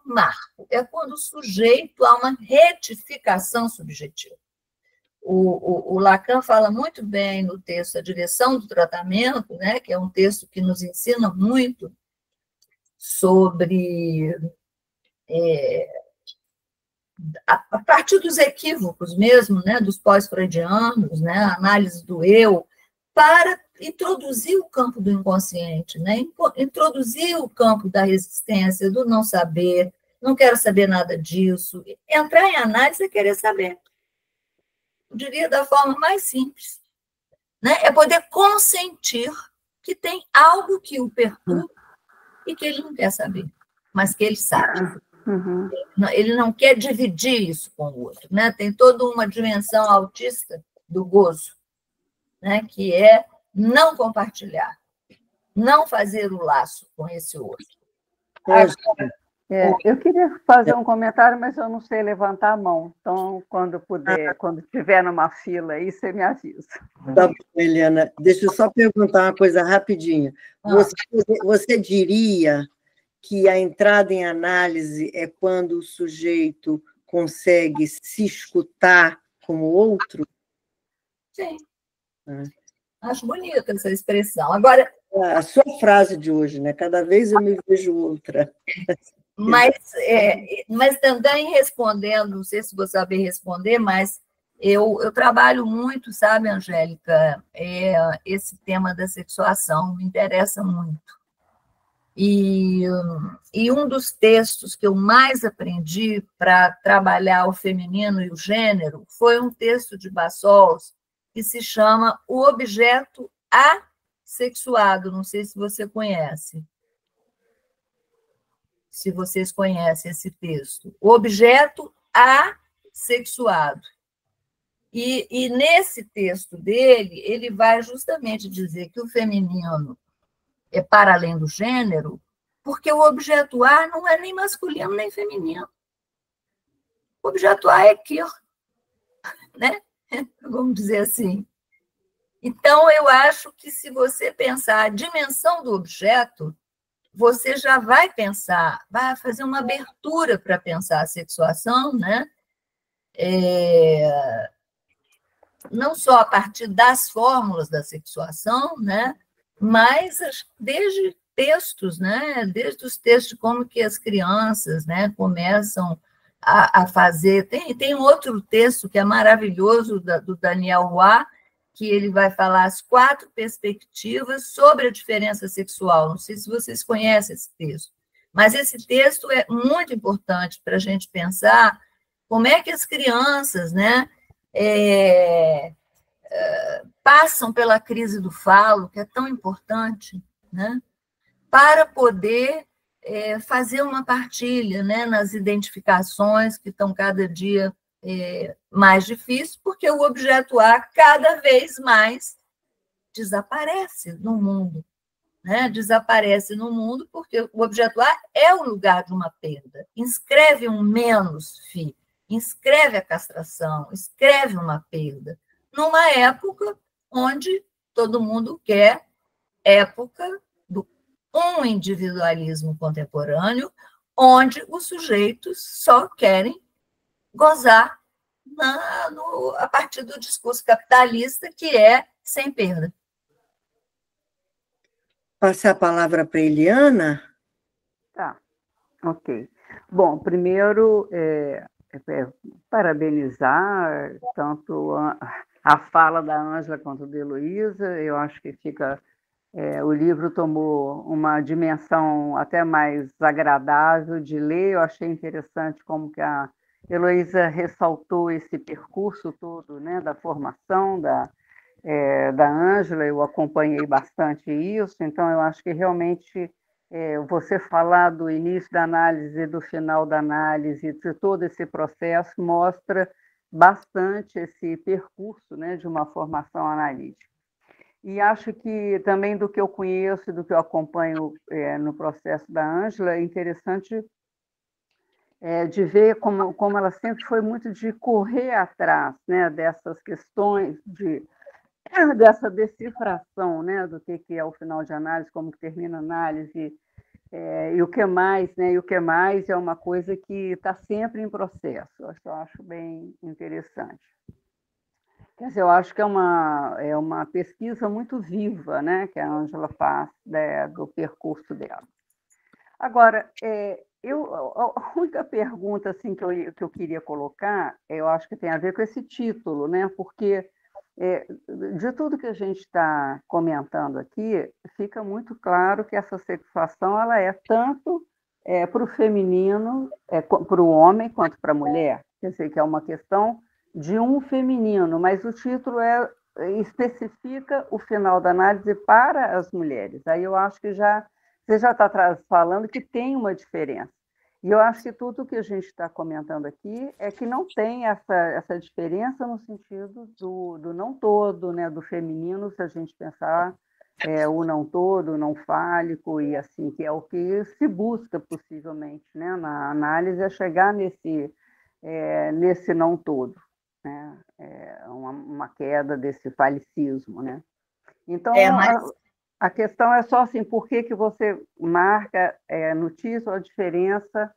marco, é quando o sujeito há uma retificação subjetiva. O Lacan fala muito bem no texto A Direção do Tratamento, né, que é um texto que nos ensina muito sobre a partir dos equívocos mesmo, né, dos pós-freudianos, né, a análise do eu, para introduzir o campo do inconsciente, né, introduzir o campo da resistência, do não saber, não quero saber nada disso. Entrar em análise é querer saber. Eu diria da forma mais simples, né, é poder consentir que tem algo que o perturba e que ele não quer saber, mas que ele sabe. Uhum. Ele não quer dividir isso com o outro, né? Tem toda uma dimensão autista do gozo, né? Que é não compartilhar, não fazer o laço com esse outro. Eu queria fazer um comentário, mas eu não sei levantar a mão. Então, quando puder, quando estiver numa fila aí, você me avisa. Tá bom, Helena. Deixa eu só perguntar uma coisa rapidinho. Você diria que a entrada em análise é quando o sujeito consegue se escutar como outro? Sim. Acho bonita essa expressão. Agora, a sua frase de hoje, né? Cada vez eu me vejo outra. Mas também respondendo, não sei se vou saber responder, mas eu trabalho muito, sabe, Angélica, esse tema da sexuação me interessa muito. E um dos textos que eu mais aprendi para trabalhar o feminino e o gênero foi um texto de Bassols que se chama O Objeto Assexuado. Não sei se você conhece. Se vocês conhecem esse texto. O Objeto Assexuado. E nesse texto dele, ele vai justamente dizer que o feminino é para além do gênero, porque o objeto A não é nem masculino nem feminino. O objeto A é queer, né? Vamos dizer assim. Então, eu acho que se você pensar a dimensão do objeto, você já vai pensar, vai fazer uma abertura para pensar a sexuação, né? Não só a partir das fórmulas da sexuação, né? Mas desde textos, né? Desde os textos de como que as crianças, né, começam a fazer. Tem outro texto que é maravilhoso, do Daniel Roy, que ele vai falar as 4 perspectivas sobre a diferença sexual. Não sei se vocês conhecem esse texto, mas esse texto é muito importante para a gente pensar como é que as crianças, né, passam pela crise do falo, que é tão importante, né, para poder fazer uma partilha, né, nas identificações que estão cada dia mais difíceis, porque o objeto A cada vez mais desaparece no mundo, né? Desaparece no mundo porque o objeto A é o lugar de uma perda. Inscreve um menos, fi, inscreve a castração, escreve uma perda, numa época onde todo mundo quer, época do individualismo contemporâneo, onde os sujeitos só querem gozar a partir do discurso capitalista, que é sem perda. Passar a palavra para a Eliana. Tá, ok. Bom, primeiro, parabenizar tanto a fala da Ângela quanto da Heloísa. Eu acho que o livro tomou uma dimensão até mais agradável de ler. Eu achei interessante como que a Heloísa ressaltou esse percurso todo, né, da formação da Ângela. Eu acompanhei bastante isso, então eu acho que realmente você falar do início da análise e do final da análise, de todo esse processo, mostra bastante esse percurso, né, de uma formação analítica. E acho que também do que eu conheço, do que eu acompanho no processo da Ângela, é interessante de ver como ela sempre foi muito de correr atrás, né, dessas questões, dessa decifração, né, do que é o final de análise, como que termina a análise, e o que mais, né, e o que mais é uma coisa que está sempre em processo. Eu acho bem interessante. Quer dizer, eu acho que é uma pesquisa muito viva, né, que a Ângela faz do percurso dela. Agora, A única pergunta assim, que eu queria colocar, eu acho que tem a ver com esse título, né? Porque de tudo que a gente está comentando aqui, fica muito claro que essa sexuação ela é tanto para o feminino, para o homem, quanto para a mulher. Quer dizer, que é uma questão de um feminino, mas o título especifica o final da análise para as mulheres. Aí eu acho que você já está falando que tem uma diferença. E eu acho que tudo que a gente está comentando aqui é que não tem essa diferença no sentido do não todo, né? Do feminino, se a gente pensar o não todo, o não fálico, e assim, que é o que se busca possivelmente, né? Na análise, é chegar nesse não todo, né? Uma queda desse falicismo, né? Então, a questão é só assim, por que você marca no título a diferença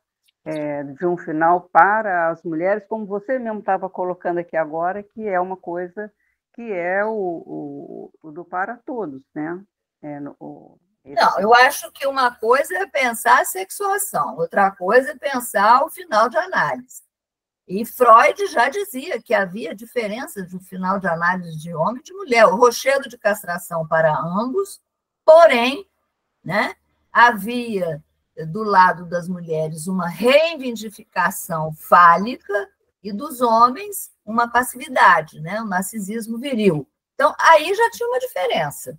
de um final para as mulheres, como você mesmo estava colocando aqui agora, que é uma coisa que é o do para todos, né? Não, eu acho que uma coisa é pensar a sexuação, outra coisa é pensar o final de análise. E Freud já dizia que havia diferença de um final de análise de homem e de mulher, o rochedo de castração para ambos, porém, né, havia do lado das mulheres uma reivindicação fálica e dos homens uma passividade, né, um narcisismo viril. Então, aí já tinha uma diferença.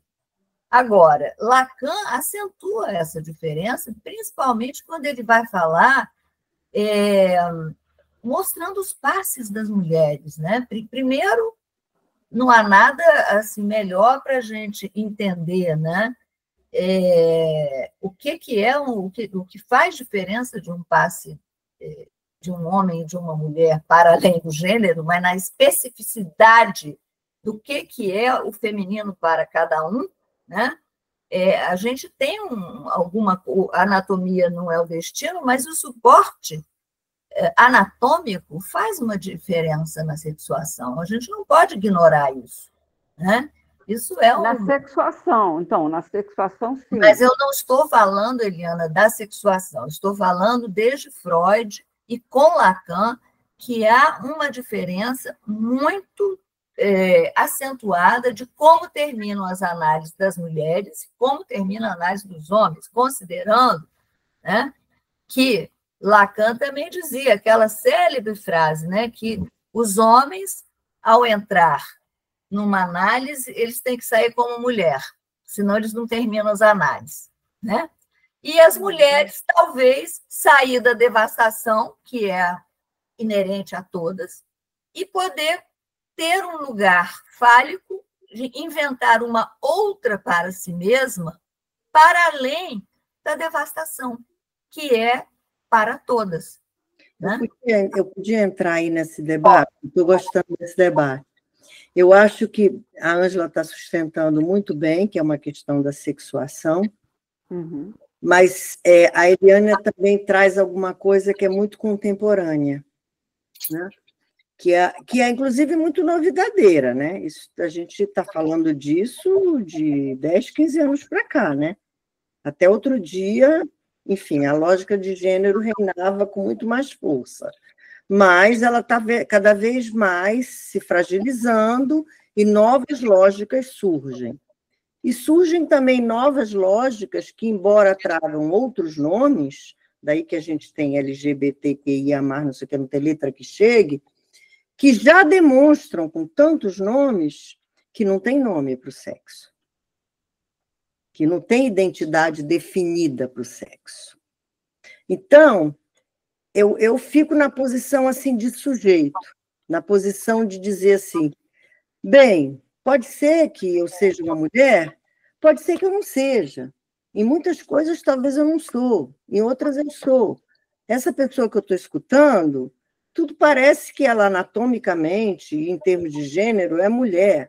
Agora, Lacan acentua essa diferença, principalmente quando ele vai falar mostrando os passes das mulheres, né? Primeiro, não há nada assim melhor para a gente entender, né? O que faz diferença de um passe de um homem e de uma mulher para além do gênero, mas na especificidade do que é o feminino para cada um, né? A gente tem alguma anatomia não é o destino, mas o suporte anatômico faz uma diferença na sexuação. A gente não pode ignorar isso, né? Isso na sexuação, então, na sexuação, sim. Mas eu não estou falando, Eliana, da sexuação. Estou falando desde Freud e com Lacan que há uma diferença muito acentuada de como terminam as análises das mulheres e como termina a análise dos homens, considerando, né, que Lacan também dizia aquela célebre frase, né, que os homens, ao entrar numa análise, eles têm que sair como mulher, senão eles não terminam as análises, né? E as mulheres, talvez, sair da devastação, que é inerente a todas, e poder ter um lugar fálico, de inventar uma outra para si mesma, para além da devastação, que é para todas. Né? Eu podia entrar aí nesse debate, estou gostando desse debate. Eu acho que a Ângela está sustentando muito bem, que é uma questão da sexuação, mas a Eliana também traz alguma coisa que é muito contemporânea, né? que é inclusive, muito novidadeira. Né? Isso, a gente está falando disso de 10, 15 anos para cá. Né? Até outro dia, enfim, a lógica de gênero reinava com muito mais força. Mas ela está cada vez mais se fragilizando e novas lógicas surgem. E surgem também novas lógicas que, embora tragam outros nomes, daí que a gente tem LGBTQIA+, não sei o que, não tem letra que chegue, que já demonstram com tantos nomes que não tem nome para o sexo, que não tem identidade definida para o sexo. Então, eu fico na posição assim de sujeito, na posição de dizer assim, bem, pode ser que eu seja uma mulher, pode ser que eu não seja. Em muitas coisas, talvez eu não sou, em outras eu sou. Essa pessoa que eu estou escutando, tudo parece que ela anatomicamente, em termos de gênero, é mulher.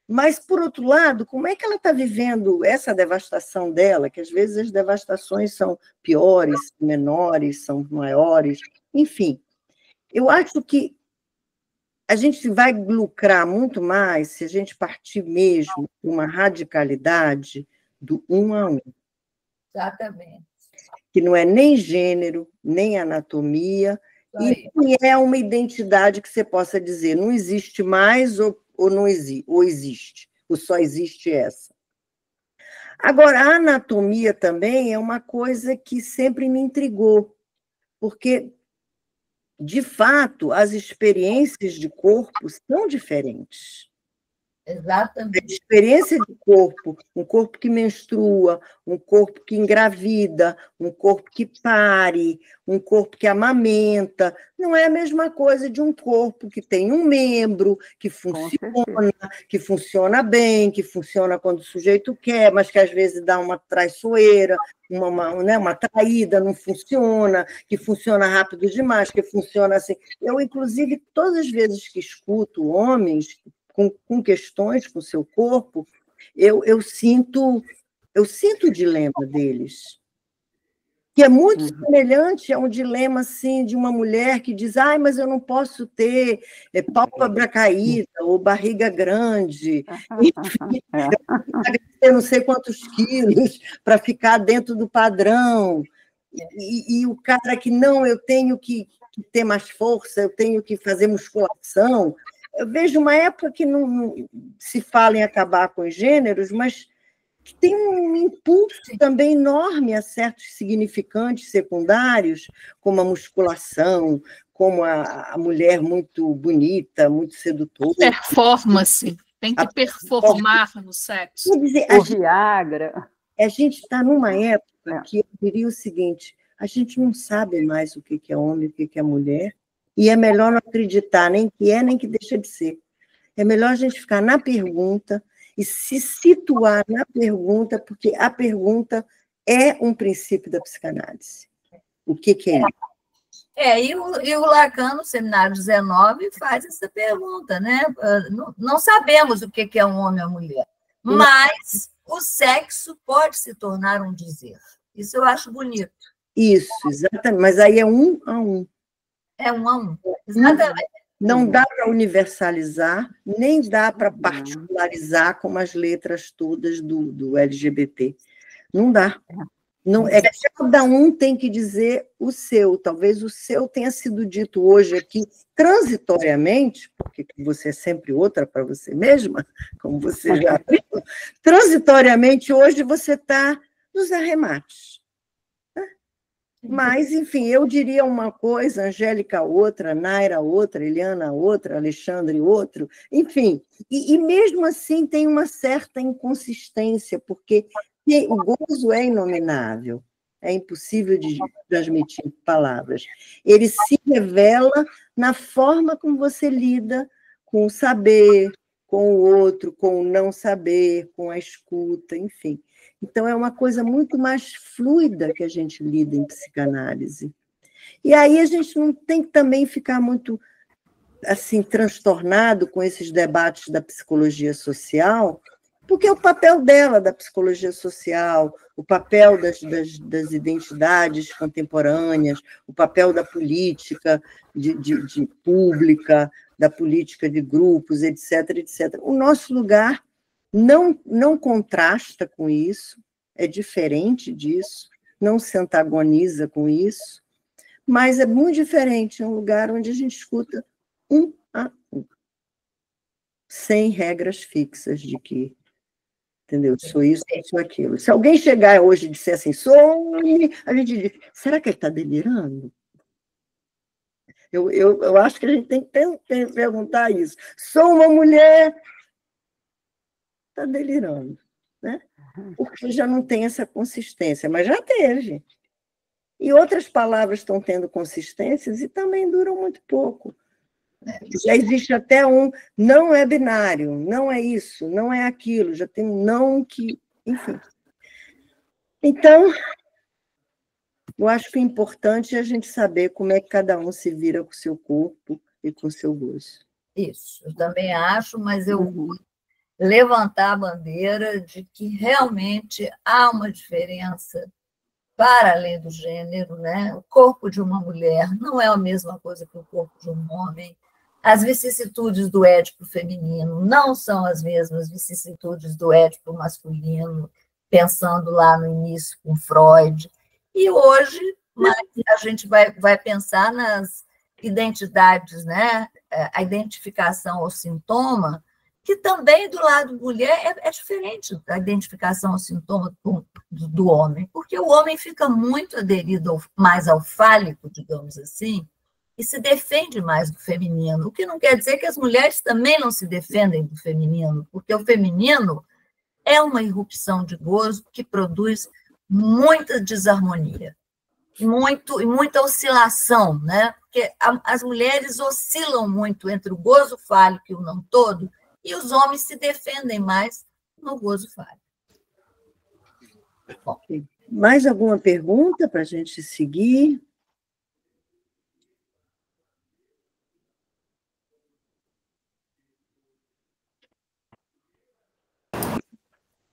Mas, por outro lado, como é que ela está vivendo essa devastação dela, que às vezes as devastações são piores, menores, são maiores, enfim. Eu acho que a gente vai lucrar muito mais se a gente partir mesmo de uma radicalidade do 1 a 1. Exatamente. que não é nem gênero, nem anatomia, e nem é uma identidade que você possa dizer não existe mais ou não existe, ou existe, ou só existe essa. Agora, a anatomia também é uma coisa que sempre me intrigou, porque, de fato, as experiências de corpo são diferentes. Exatamente. A experiência de corpo, um corpo que menstrua, um corpo que engravida, um corpo que pare, um corpo que amamenta, não é a mesma coisa de um corpo que tem um membro, que funciona bem, que funciona quando o sujeito quer, mas que às vezes dá uma traiçoeira, uma traída, não funciona, que funciona rápido demais, que funciona assim. Eu, inclusive, todas as vezes que escuto homens com questões com o seu corpo, eu sinto o dilema deles, que é muito semelhante a um dilema assim, de uma mulher que diz, mas eu não posso ter pálpebra caída ou barriga grande, enfim, eu não sei quantos quilos para ficar dentro do padrão, e o cara que não, eu tenho que ter mais força, eu tenho que fazer musculação. Eu vejo uma época que não se fala em acabar com os gêneros, mas que tem um impulso também enorme a certos significantes secundários, como a musculação, como a mulher muito bonita, muito sedutora. Performance, tem que performar no sexo. Quer dizer, o Viagra. A gente está numa época que eu diria o seguinte, a gente não sabe mais o que é homem, o que é mulher, e é melhor não acreditar nem que é, nem que deixa de ser. É melhor a gente ficar na pergunta e se situar na pergunta, porque a pergunta é um princípio da psicanálise. O que é isso? E o Lacan, no seminário 19, faz essa pergunta, né? Não sabemos o que é um homem ou mulher, mas o sexo pode se tornar um dizer. Isso eu acho bonito. Isso, exatamente. Mas aí é um a um. É um a um, exatamente. Não dá para universalizar, nem dá para particularizar como as letras todas do LGBT. Não dá. Não, cada um tem que dizer o seu. Talvez o seu tenha sido dito hoje aqui transitoriamente, porque você é sempre outra para você mesma, como você já viu. Transitoriamente, hoje você está nos arremates. Mas, enfim, eu diria uma coisa, Angélica outra, Naira outra, Eliana outra, Alexandre outro, enfim. E mesmo assim tem uma certa inconsistência, porque o gozo é inominável, é impossível de transmitir palavras. Ele se revela na forma como você lida com o saber, com o outro, com o não saber, com a escuta, enfim. Então, é uma coisa muito mais fluida que a gente lida em psicanálise. E aí a gente não tem que também ficar muito assim, transtornado com esses debates da psicologia social, porque é o papel dela, da psicologia social, o papel das identidades contemporâneas, o papel da política de pública, da política de grupos, etc., etc. O nosso lugar não contrasta com isso, é diferente disso, não se antagoniza com isso, mas é muito diferente, é um lugar onde a gente escuta um a um, sem regras fixas de que, entendeu? Sou isso, sou aquilo. Se alguém chegar hoje e disser assim, a gente diz, será que ele está delirando? Eu acho que a gente tem que perguntar isso. Sou uma mulher, está delirando, né? Porque já não tem essa consistência, mas já teve. E outras palavras estão tendo consistências e também duram muito pouco. Já existe até não é binário, não é isso, não é aquilo, já tem um não que... Enfim. Então, eu acho que o importante é a gente saber como é que cada um se vira com o seu corpo e com o seu gosto. Isso, eu também acho, mas eu vou levantar a bandeira de que realmente há uma diferença para além do gênero, né? O corpo de uma mulher não é a mesma coisa que o corpo de um homem. As vicissitudes do Édipo feminino não são as mesmas vicissitudes do Édipo masculino, pensando lá no início com Freud. E hoje a gente vai pensar nas identidades, né? A identificação ao sintoma, que também do lado mulher é diferente da identificação ao sintoma do homem, porque o homem fica muito aderido mais ao fálico, digamos assim, e se defende mais do feminino, o que não quer dizer que as mulheres também não se defendem do feminino, porque o feminino é uma irrupção de gozo que produz muita desarmonia, muita oscilação, né? Porque as mulheres oscilam muito entre o gozo fálico e o não todo, e os homens se defendem mais no gozo fálico. Bom, mais alguma pergunta para a gente seguir?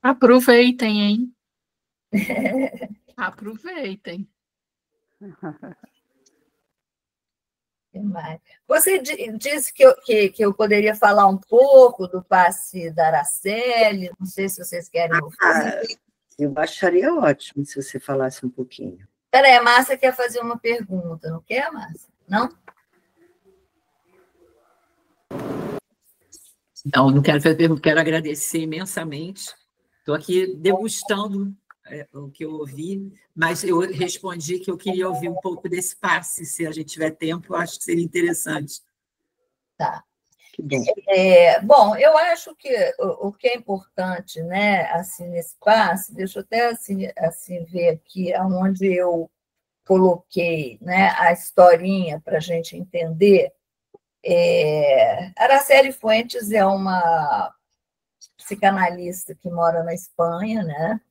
Aproveitem, hein? Aproveitem. Você disse que eu poderia falar um pouco do passe da Araceli, não sei se vocês querem ouvir. Eu acharia ótimo se você falasse um pouquinho. Peraí, a Márcia quer fazer uma pergunta, não quer, Márcia? Não? Não quero fazer pergunta, quero agradecer imensamente. Estou aqui degustando o que eu ouvi, mas eu respondi que eu queria ouvir um pouco desse passe, se a gente tiver tempo, eu acho que seria interessante. Tá. Que bom. Bom, eu acho que o que é importante, né, assim, nesse passe, deixa eu até assim ver aqui onde eu coloquei, né, a historinha para a gente entender. Araceli Fuentes é uma psicanalista que mora na Espanha, né?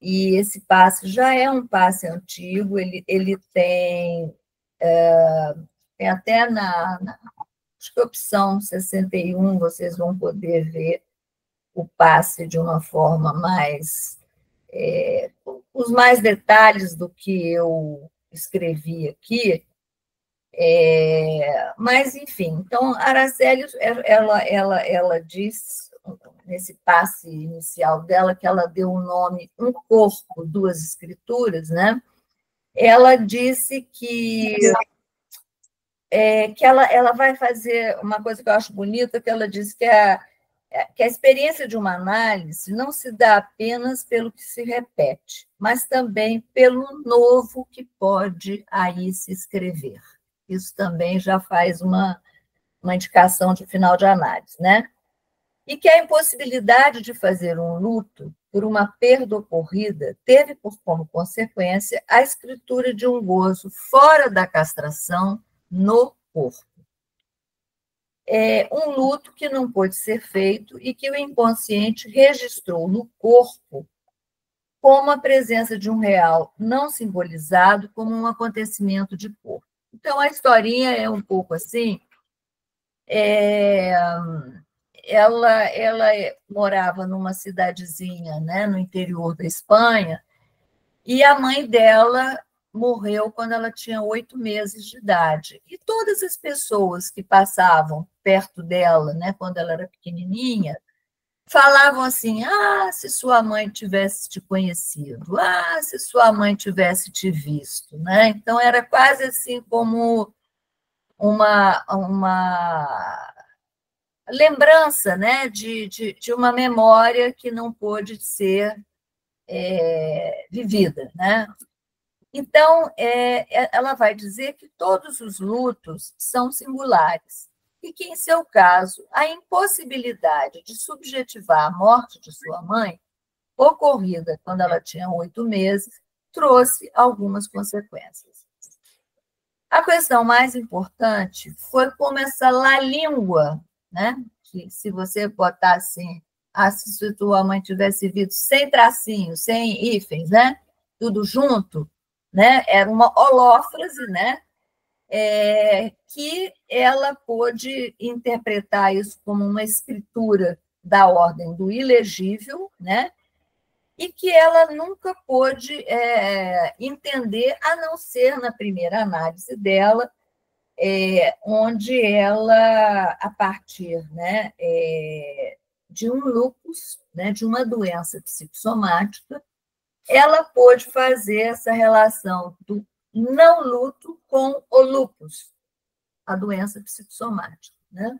E esse passe já é um passe antigo, ele tem até acho que opção 61, vocês vão poder ver o passe de uma forma mais... os mais detalhes do que eu escrevi aqui, mas, enfim, então, Araceli, ela diz, nesse passe inicial dela, que ela deu o nome Um Corpo, Duas Escrituras, né? Ela disse que ela vai fazer uma coisa que eu acho bonita, que ela diz que a experiência de uma análise não se dá apenas pelo que se repete, mas também pelo novo que pode aí se escrever. Isso também já faz uma indicação de final de análise, né? E que a impossibilidade de fazer um luto por uma perda ocorrida teve como consequência a escritura de um gozo fora da castração no corpo. Um luto que não pôde ser feito e que o inconsciente registrou no corpo como a presença de um real não simbolizado como um acontecimento de corpo. Então, a historinha é um pouco assim. Ela morava numa cidadezinha, né, no interior da Espanha, e a mãe dela morreu quando ela tinha 8 meses de idade. E todas as pessoas que passavam perto dela, né, quando ela era pequenininha, falavam assim: se sua mãe tivesse te conhecido, se sua mãe tivesse te visto, né? Então, era quase assim como uma lembrança, né, de uma memória que não pôde ser vivida, né? Então, ela vai dizer que todos os lutos são singulares e que, em seu caso, a impossibilidade de subjetivar a morte de sua mãe, ocorrida quando ela tinha 8 meses, trouxe algumas consequências. A questão mais importante foi como essa língua, né? Que se você botar assim, se tua mãe tivesse visto sem tracinho, sem hífens, né? Tudo junto, né? Era uma holófrase, né? Que ela pôde interpretar isso como uma escritura da ordem do ilegível, né? E que ela nunca pôde entender, a não ser na primeira análise dela, onde ela, a partir, né, de um lupus, né, de uma doença psicossomática, ela pôde fazer essa relação do não luto com o lúpus, a doença psicossomática, né?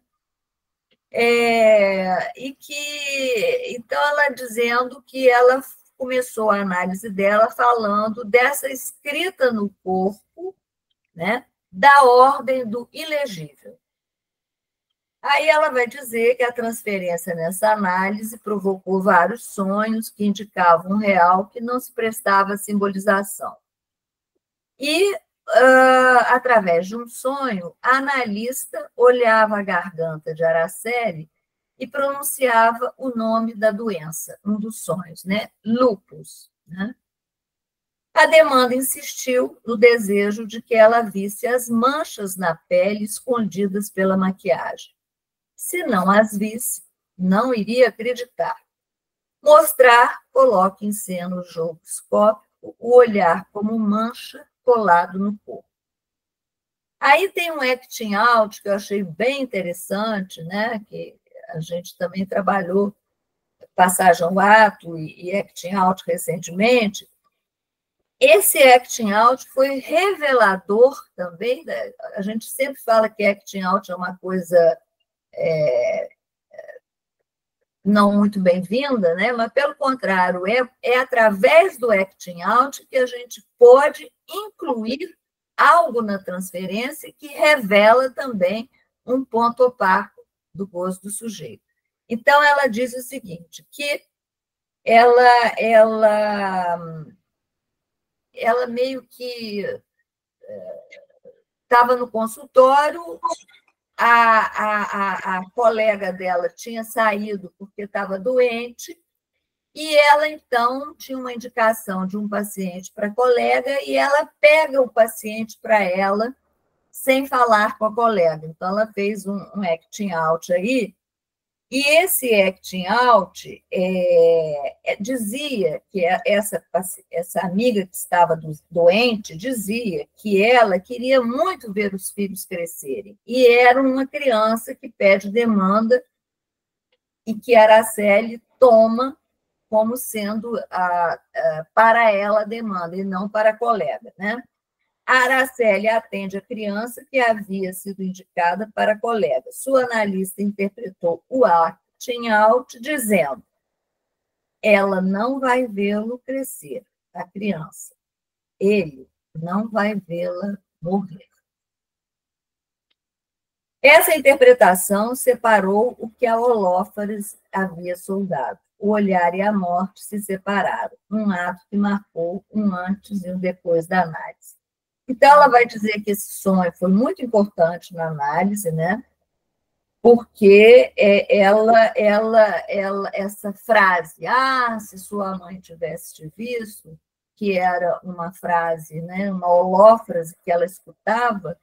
Então, ela dizendo que ela começou a análise dela falando dessa escrita no corpo, né, da ordem do ilegível. Aí ela vai dizer que a transferência nessa análise provocou vários sonhos que indicavam um real que não se prestava a simbolização. E, através de um sonho, a analista olhava a garganta de Araceli e pronunciava o nome da doença, um dos sonhos, né? Lúpus. Né? A demanda insistiu no desejo de que ela visse as manchas na pele escondidas pela maquiagem. Se não as visse, não iria acreditar. Mostrar coloca em cena o jogo escópico, o olhar como mancha colado no corpo. Aí tem um acting out que eu achei bem interessante, né? Que a gente também trabalhou passagem ao ato e acting out recentemente. Esse acting out foi revelador também. A gente sempre fala que acting out é uma coisa não muito bem-vinda, né? Mas, pelo contrário, é através do acting out que a gente pode incluir algo na transferência que revela também um ponto opaco do gozo do sujeito. Então, ela diz o seguinte, que ela meio que estava no consultório, a colega dela tinha saído porque estava doente, e ela, então, tinha uma indicação de um paciente para a colega, e ela pega o paciente para ela, sem falar com a colega. Então, ela fez um acting out aí, e esse acting out dizia que essa amiga que estava doente dizia que ela queria muito ver os filhos crescerem, e era uma criança que pede demanda e que Araceli toma como sendo para ela a demanda e não para a colega, né? A Araceli atende a criança que havia sido indicada para a colega. Sua analista interpretou o acting out dizendo: ela não vai vê-lo crescer, a criança. Ele não vai vê-la morrer. Essa interpretação separou o que a Olófares havia soldado. O olhar e a morte se separaram, um ato que marcou um antes e um depois da análise. Então, ela vai dizer que esse sonho foi muito importante na análise, né? Porque essa frase, se sua mãe tivesse te visto, que era uma frase, né, uma holófrase que ela escutava,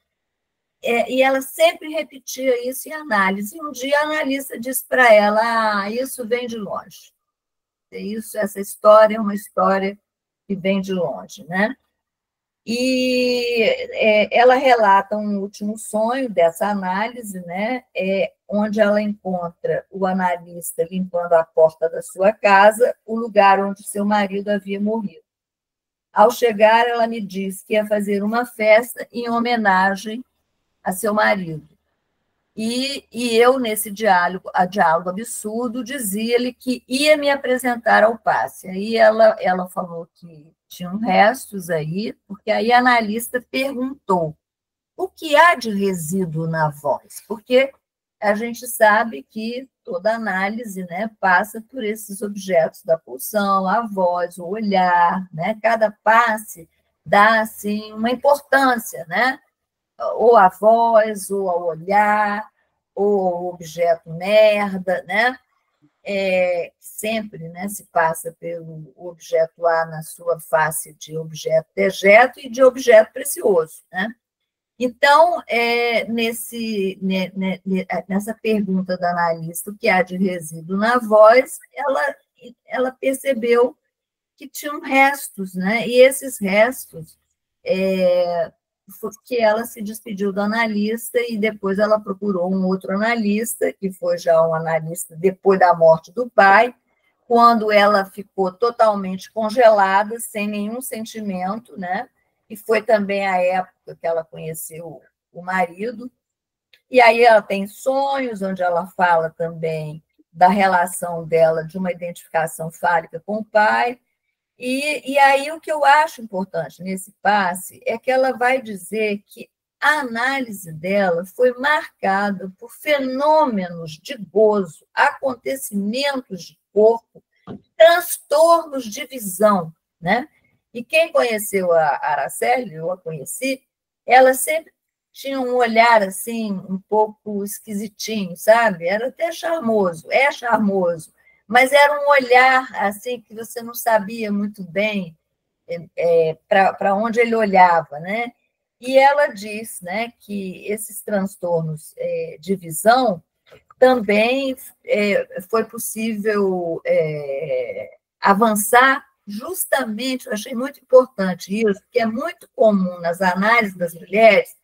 e ela sempre repetia isso em análise. E um dia a analista disse para ela, isso vem de longe. Essa história é uma história que vem de longe, né? E ela relata um último sonho dessa análise, né, onde ela encontra o analista limpando a porta da sua casa, o lugar onde seu marido havia morrido. Ao chegar, ela me disse que ia fazer uma festa em homenagem a seu marido. E eu, nesse diálogo absurdo, dizia-lhe que ia me apresentar ao passe. Aí ela falou que tinham restos aí, porque aí a analista perguntou o que há de resíduo na voz, porque a gente sabe que toda análise, né, passa por esses objetos da pulsão, a voz, o olhar, né, cada passe dá assim, uma importância, né? Ou a voz, ou ao olhar, ou ao objeto merda, né? Sempre, né, se passa pelo objeto A na sua face de objeto dejeto e de objeto precioso, né? Então, nessa pergunta da analista, o que há de resíduo na voz, ela percebeu que tinham restos, né? E esses restos, que ela se despediu do analista e depois ela procurou um outro analista, que foi já um analista depois da morte do pai, quando ela ficou totalmente congelada, sem nenhum sentimento, né? E foi também a época que ela conheceu o marido. E aí ela tem sonhos, onde ela fala também da relação dela, de uma identificação fálica com o pai. E aí o que eu acho importante nesse passe é que ela vai dizer que a análise dela foi marcada por fenômenos de gozo, acontecimentos de corpo, transtornos de visão, né? E quem conheceu a Araceli, eu a conheci, ela sempre tinha um olhar assim um pouco esquisitinho, sabe? Era até charmoso, é charmoso, mas era um olhar assim que você não sabia muito bem para onde ele olhava, né? E ela diz, né, que esses transtornos de visão também foi possível avançar justamente, eu achei muito importante isso, porque é muito comum nas análises das mulheres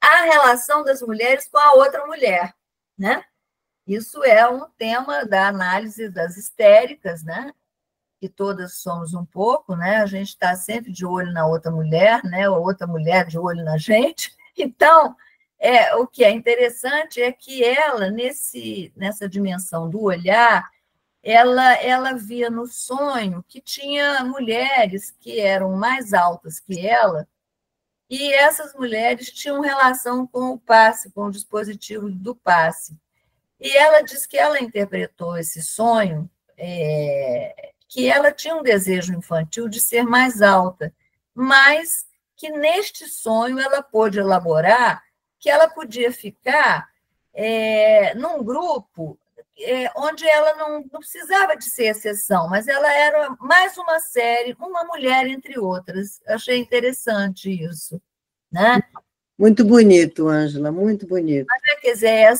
a relação das mulheres com a outra mulher, né? Isso é um tema da análise das histéricas, né? Que todas somos um pouco, né? A gente está sempre de olho na outra mulher, né? Ou outra mulher de olho na gente. Então, o que é interessante é que ela, nessa dimensão do olhar, ela via no sonho que tinha mulheres que eram mais altas que ela, e essas mulheres tinham relação com o passe, com o dispositivo do passe. E ela diz que ela interpretou esse sonho, que ela tinha um desejo infantil de ser mais alta, mas que neste sonho ela pôde elaborar que ela podia ficar num grupo onde ela não precisava de ser exceção, mas ela era mais uma série, uma mulher entre outras. Achei interessante isso, né? Muito bonito, Ângela, muito bonito. Mas, quer dizer,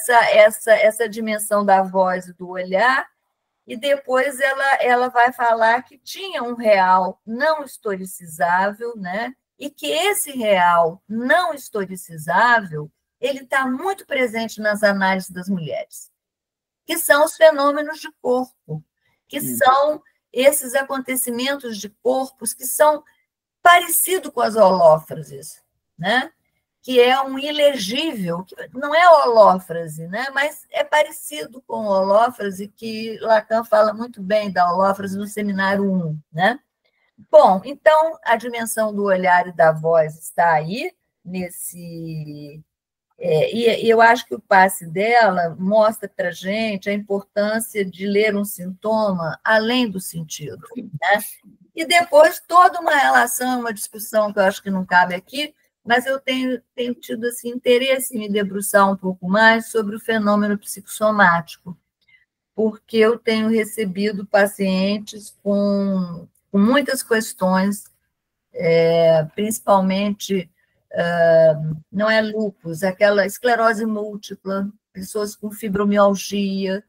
essa dimensão da voz e do olhar, e depois ela vai falar que tinha um real não historicizável, né? E que esse real não historicizável ele está muito presente nas análises das mulheres, que são os fenômenos de corpo, que são esses acontecimentos de corpos que são parecidos com as holófrases, né? Que é um ilegível, que não é holófrase, né? Mas é parecido com holófrase, que Lacan fala muito bem da holófrase no seminário 1, né? Bom, então, a dimensão do olhar e da voz está aí, e eu acho que o passe dela mostra para a gente a importância de ler um sintoma além do sentido, né? E depois toda uma relação, uma discussão que eu acho que não cabe aqui, mas eu tenho tido assim, interesse em me debruçar um pouco mais sobre o fenômeno psicossomático, porque eu tenho recebido pacientes com muitas questões, principalmente, não é lúpus, aquela esclerose múltipla, pessoas com fibromialgia,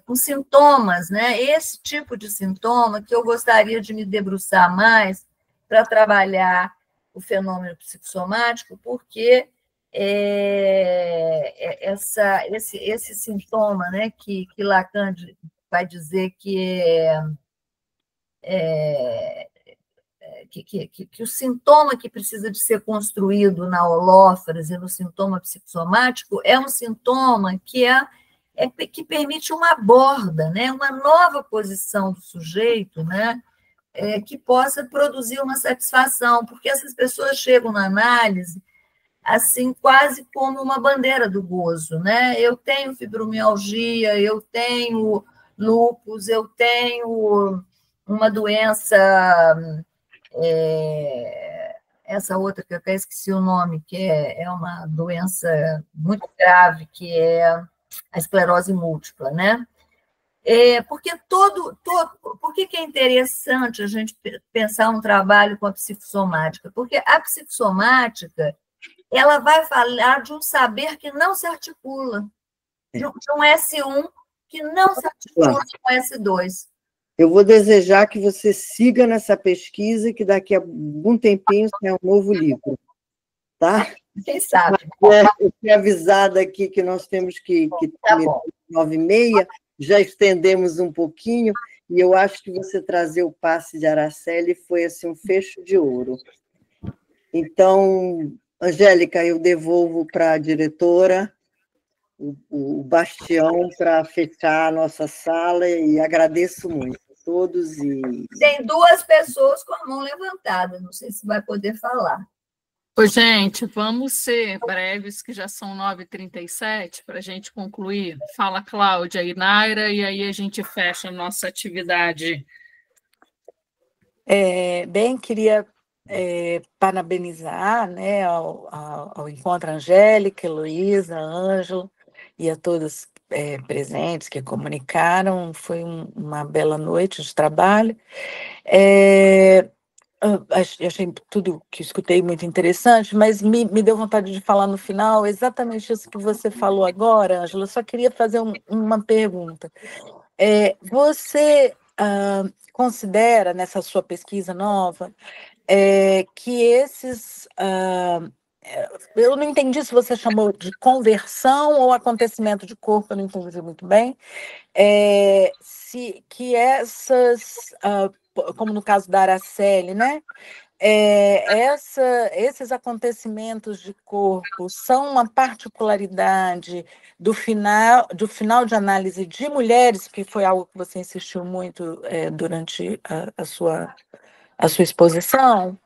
com sintomas, né? Esse tipo de sintoma que eu gostaria de me debruçar mais para trabalhar o fenômeno psicossomático, porque esse sintoma, né, que Lacan vai dizer que que o sintoma que precisa de ser construído na holófrase, no sintoma psicossomático, é um sintoma que que permite uma aborda, né, uma nova posição do sujeito, né, que possa produzir uma satisfação, porque essas pessoas chegam na análise assim, quase como uma bandeira do gozo, né? Eu tenho fibromialgia, eu tenho lúpus, eu tenho uma doença, essa outra que eu até esqueci o nome, que é uma doença muito grave, que é a esclerose múltipla, né? Porque por que é interessante a gente pensar um trabalho com a psicossomática? Porque a psicossomática ela vai falar de um saber que não se articula, de um S1 que não se articula com S2. Eu vou desejar que você siga nessa pesquisa e que daqui a algum tempinho saia um novo livro, tá? Quem sabe? Eu fui avisada aqui que nós temos que tá bom. 9h30, já estendemos um pouquinho. E eu acho que você trazer o passe de Araceli foi assim, um fecho de ouro. Então, Angélica, eu devolvo para a diretora o bastião para fechar a nossa sala e agradeço muito a todos. Tem 2 pessoas com a mão levantada, não sei se vai poder falar. Ô, gente, vamos ser breves, que já são 9h37, para a gente concluir. Fala, Cláudia e Naira, e aí a gente fecha a nossa atividade. Bem, queria parabenizar, né, ao Encontro Angélica, Heloísa, Ângelo e a todos presentes que comunicaram. Foi uma bela noite de trabalho. Achei tudo que escutei muito interessante, mas me deu vontade de falar no final exatamente isso que você falou agora, Ângela. Eu só queria fazer uma pergunta. Você considera, nessa sua pesquisa nova, que esses... eu não entendi se você chamou de conversão ou acontecimento de corpo, eu não entendi muito bem, que essas... como no caso da Araceli, né? Esses acontecimentos de corpo são uma particularidade do final de análise de mulheres, que foi algo que você insistiu muito durante a sua exposição,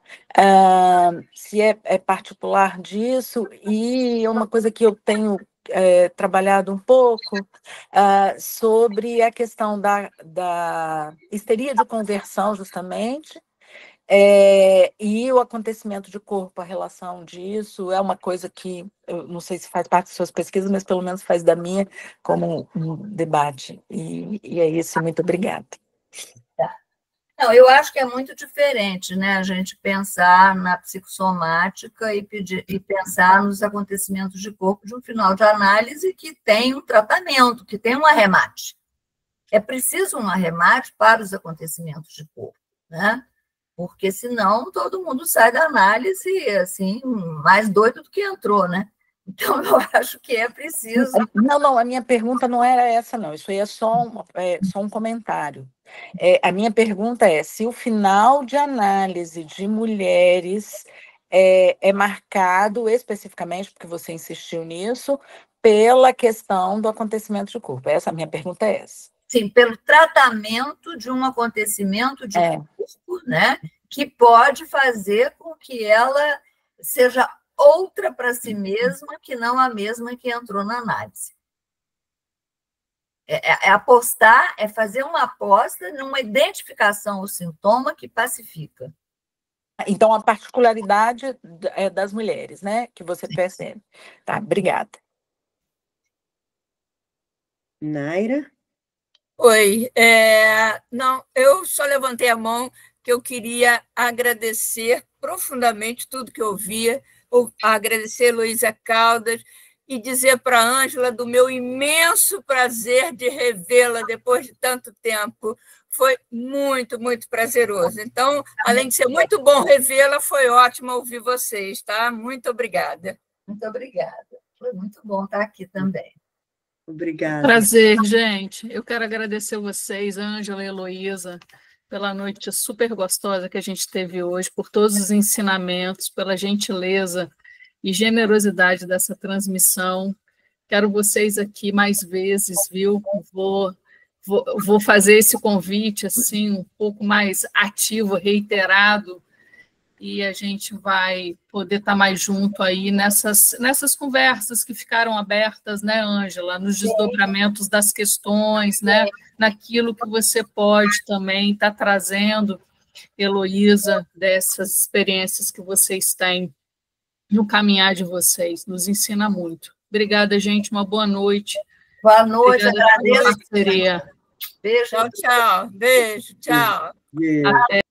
se é particular disso, e é uma coisa que eu tenho trabalhado um pouco sobre a questão da histeria de conversão, justamente, e o acontecimento de corpo, a relação disso, é uma coisa que, eu não sei se faz parte das suas pesquisas, mas pelo menos faz da minha como um debate. E é isso, muito obrigada. Não, eu acho que é muito diferente, né, a gente pensar na psicossomática e pensar nos acontecimentos de corpo de um final de análise que tem um tratamento, que tem um arremate. É preciso um arremate para os acontecimentos de corpo, né? Porque senão todo mundo sai da análise assim, mais doido do que entrou, né? Então, eu acho que é preciso... Não, a minha pergunta não era essa, não. Isso aí é só um comentário. A minha pergunta é se o final de análise de mulheres é marcado especificamente, porque você insistiu nisso, pela questão do acontecimento de corpo. A minha pergunta é essa. Sim, pelo tratamento de um acontecimento de corpo, né, que pode fazer com que ela seja outra para si mesma, que não a mesma que entrou na análise. Apostar, fazer uma aposta numa identificação ao sintoma que pacifica. Então, a particularidade das mulheres, né, que você percebe. Tá, obrigada. Naira? Oi, não, eu só levantei a mão que eu queria agradecer profundamente tudo que eu ouvia, agradecer a Heloísa Caldas e dizer para a Ângela do meu imenso prazer de revê-la depois de tanto tempo. Foi muito, muito prazeroso. Então, além de ser muito bom revê-la, foi ótimo ouvir vocês, tá? Muito obrigada. Muito obrigada. Foi muito bom estar aqui também. Obrigada. Prazer, gente. Eu quero agradecer vocês, Ângela e Heloísa, pela noite super gostosa que a gente teve hoje, por todos os ensinamentos, pela gentileza e generosidade dessa transmissão. Quero vocês aqui mais vezes, viu? Vou fazer esse convite assim um pouco mais ativo, reiterado, e a gente vai poder estar mais junto aí nessas conversas que ficaram abertas, né, Ângela? Nos desdobramentos das questões, né? Naquilo que você pode também estar trazendo, Heloísa, dessas experiências que vocês têm no caminhar de vocês. Nos ensina muito. Obrigada, gente. Uma boa noite. Boa noite, obrigada agradeço. Pela parceria. Beijo. Tchau, tchau. Beijo, tchau. Beijo. Até.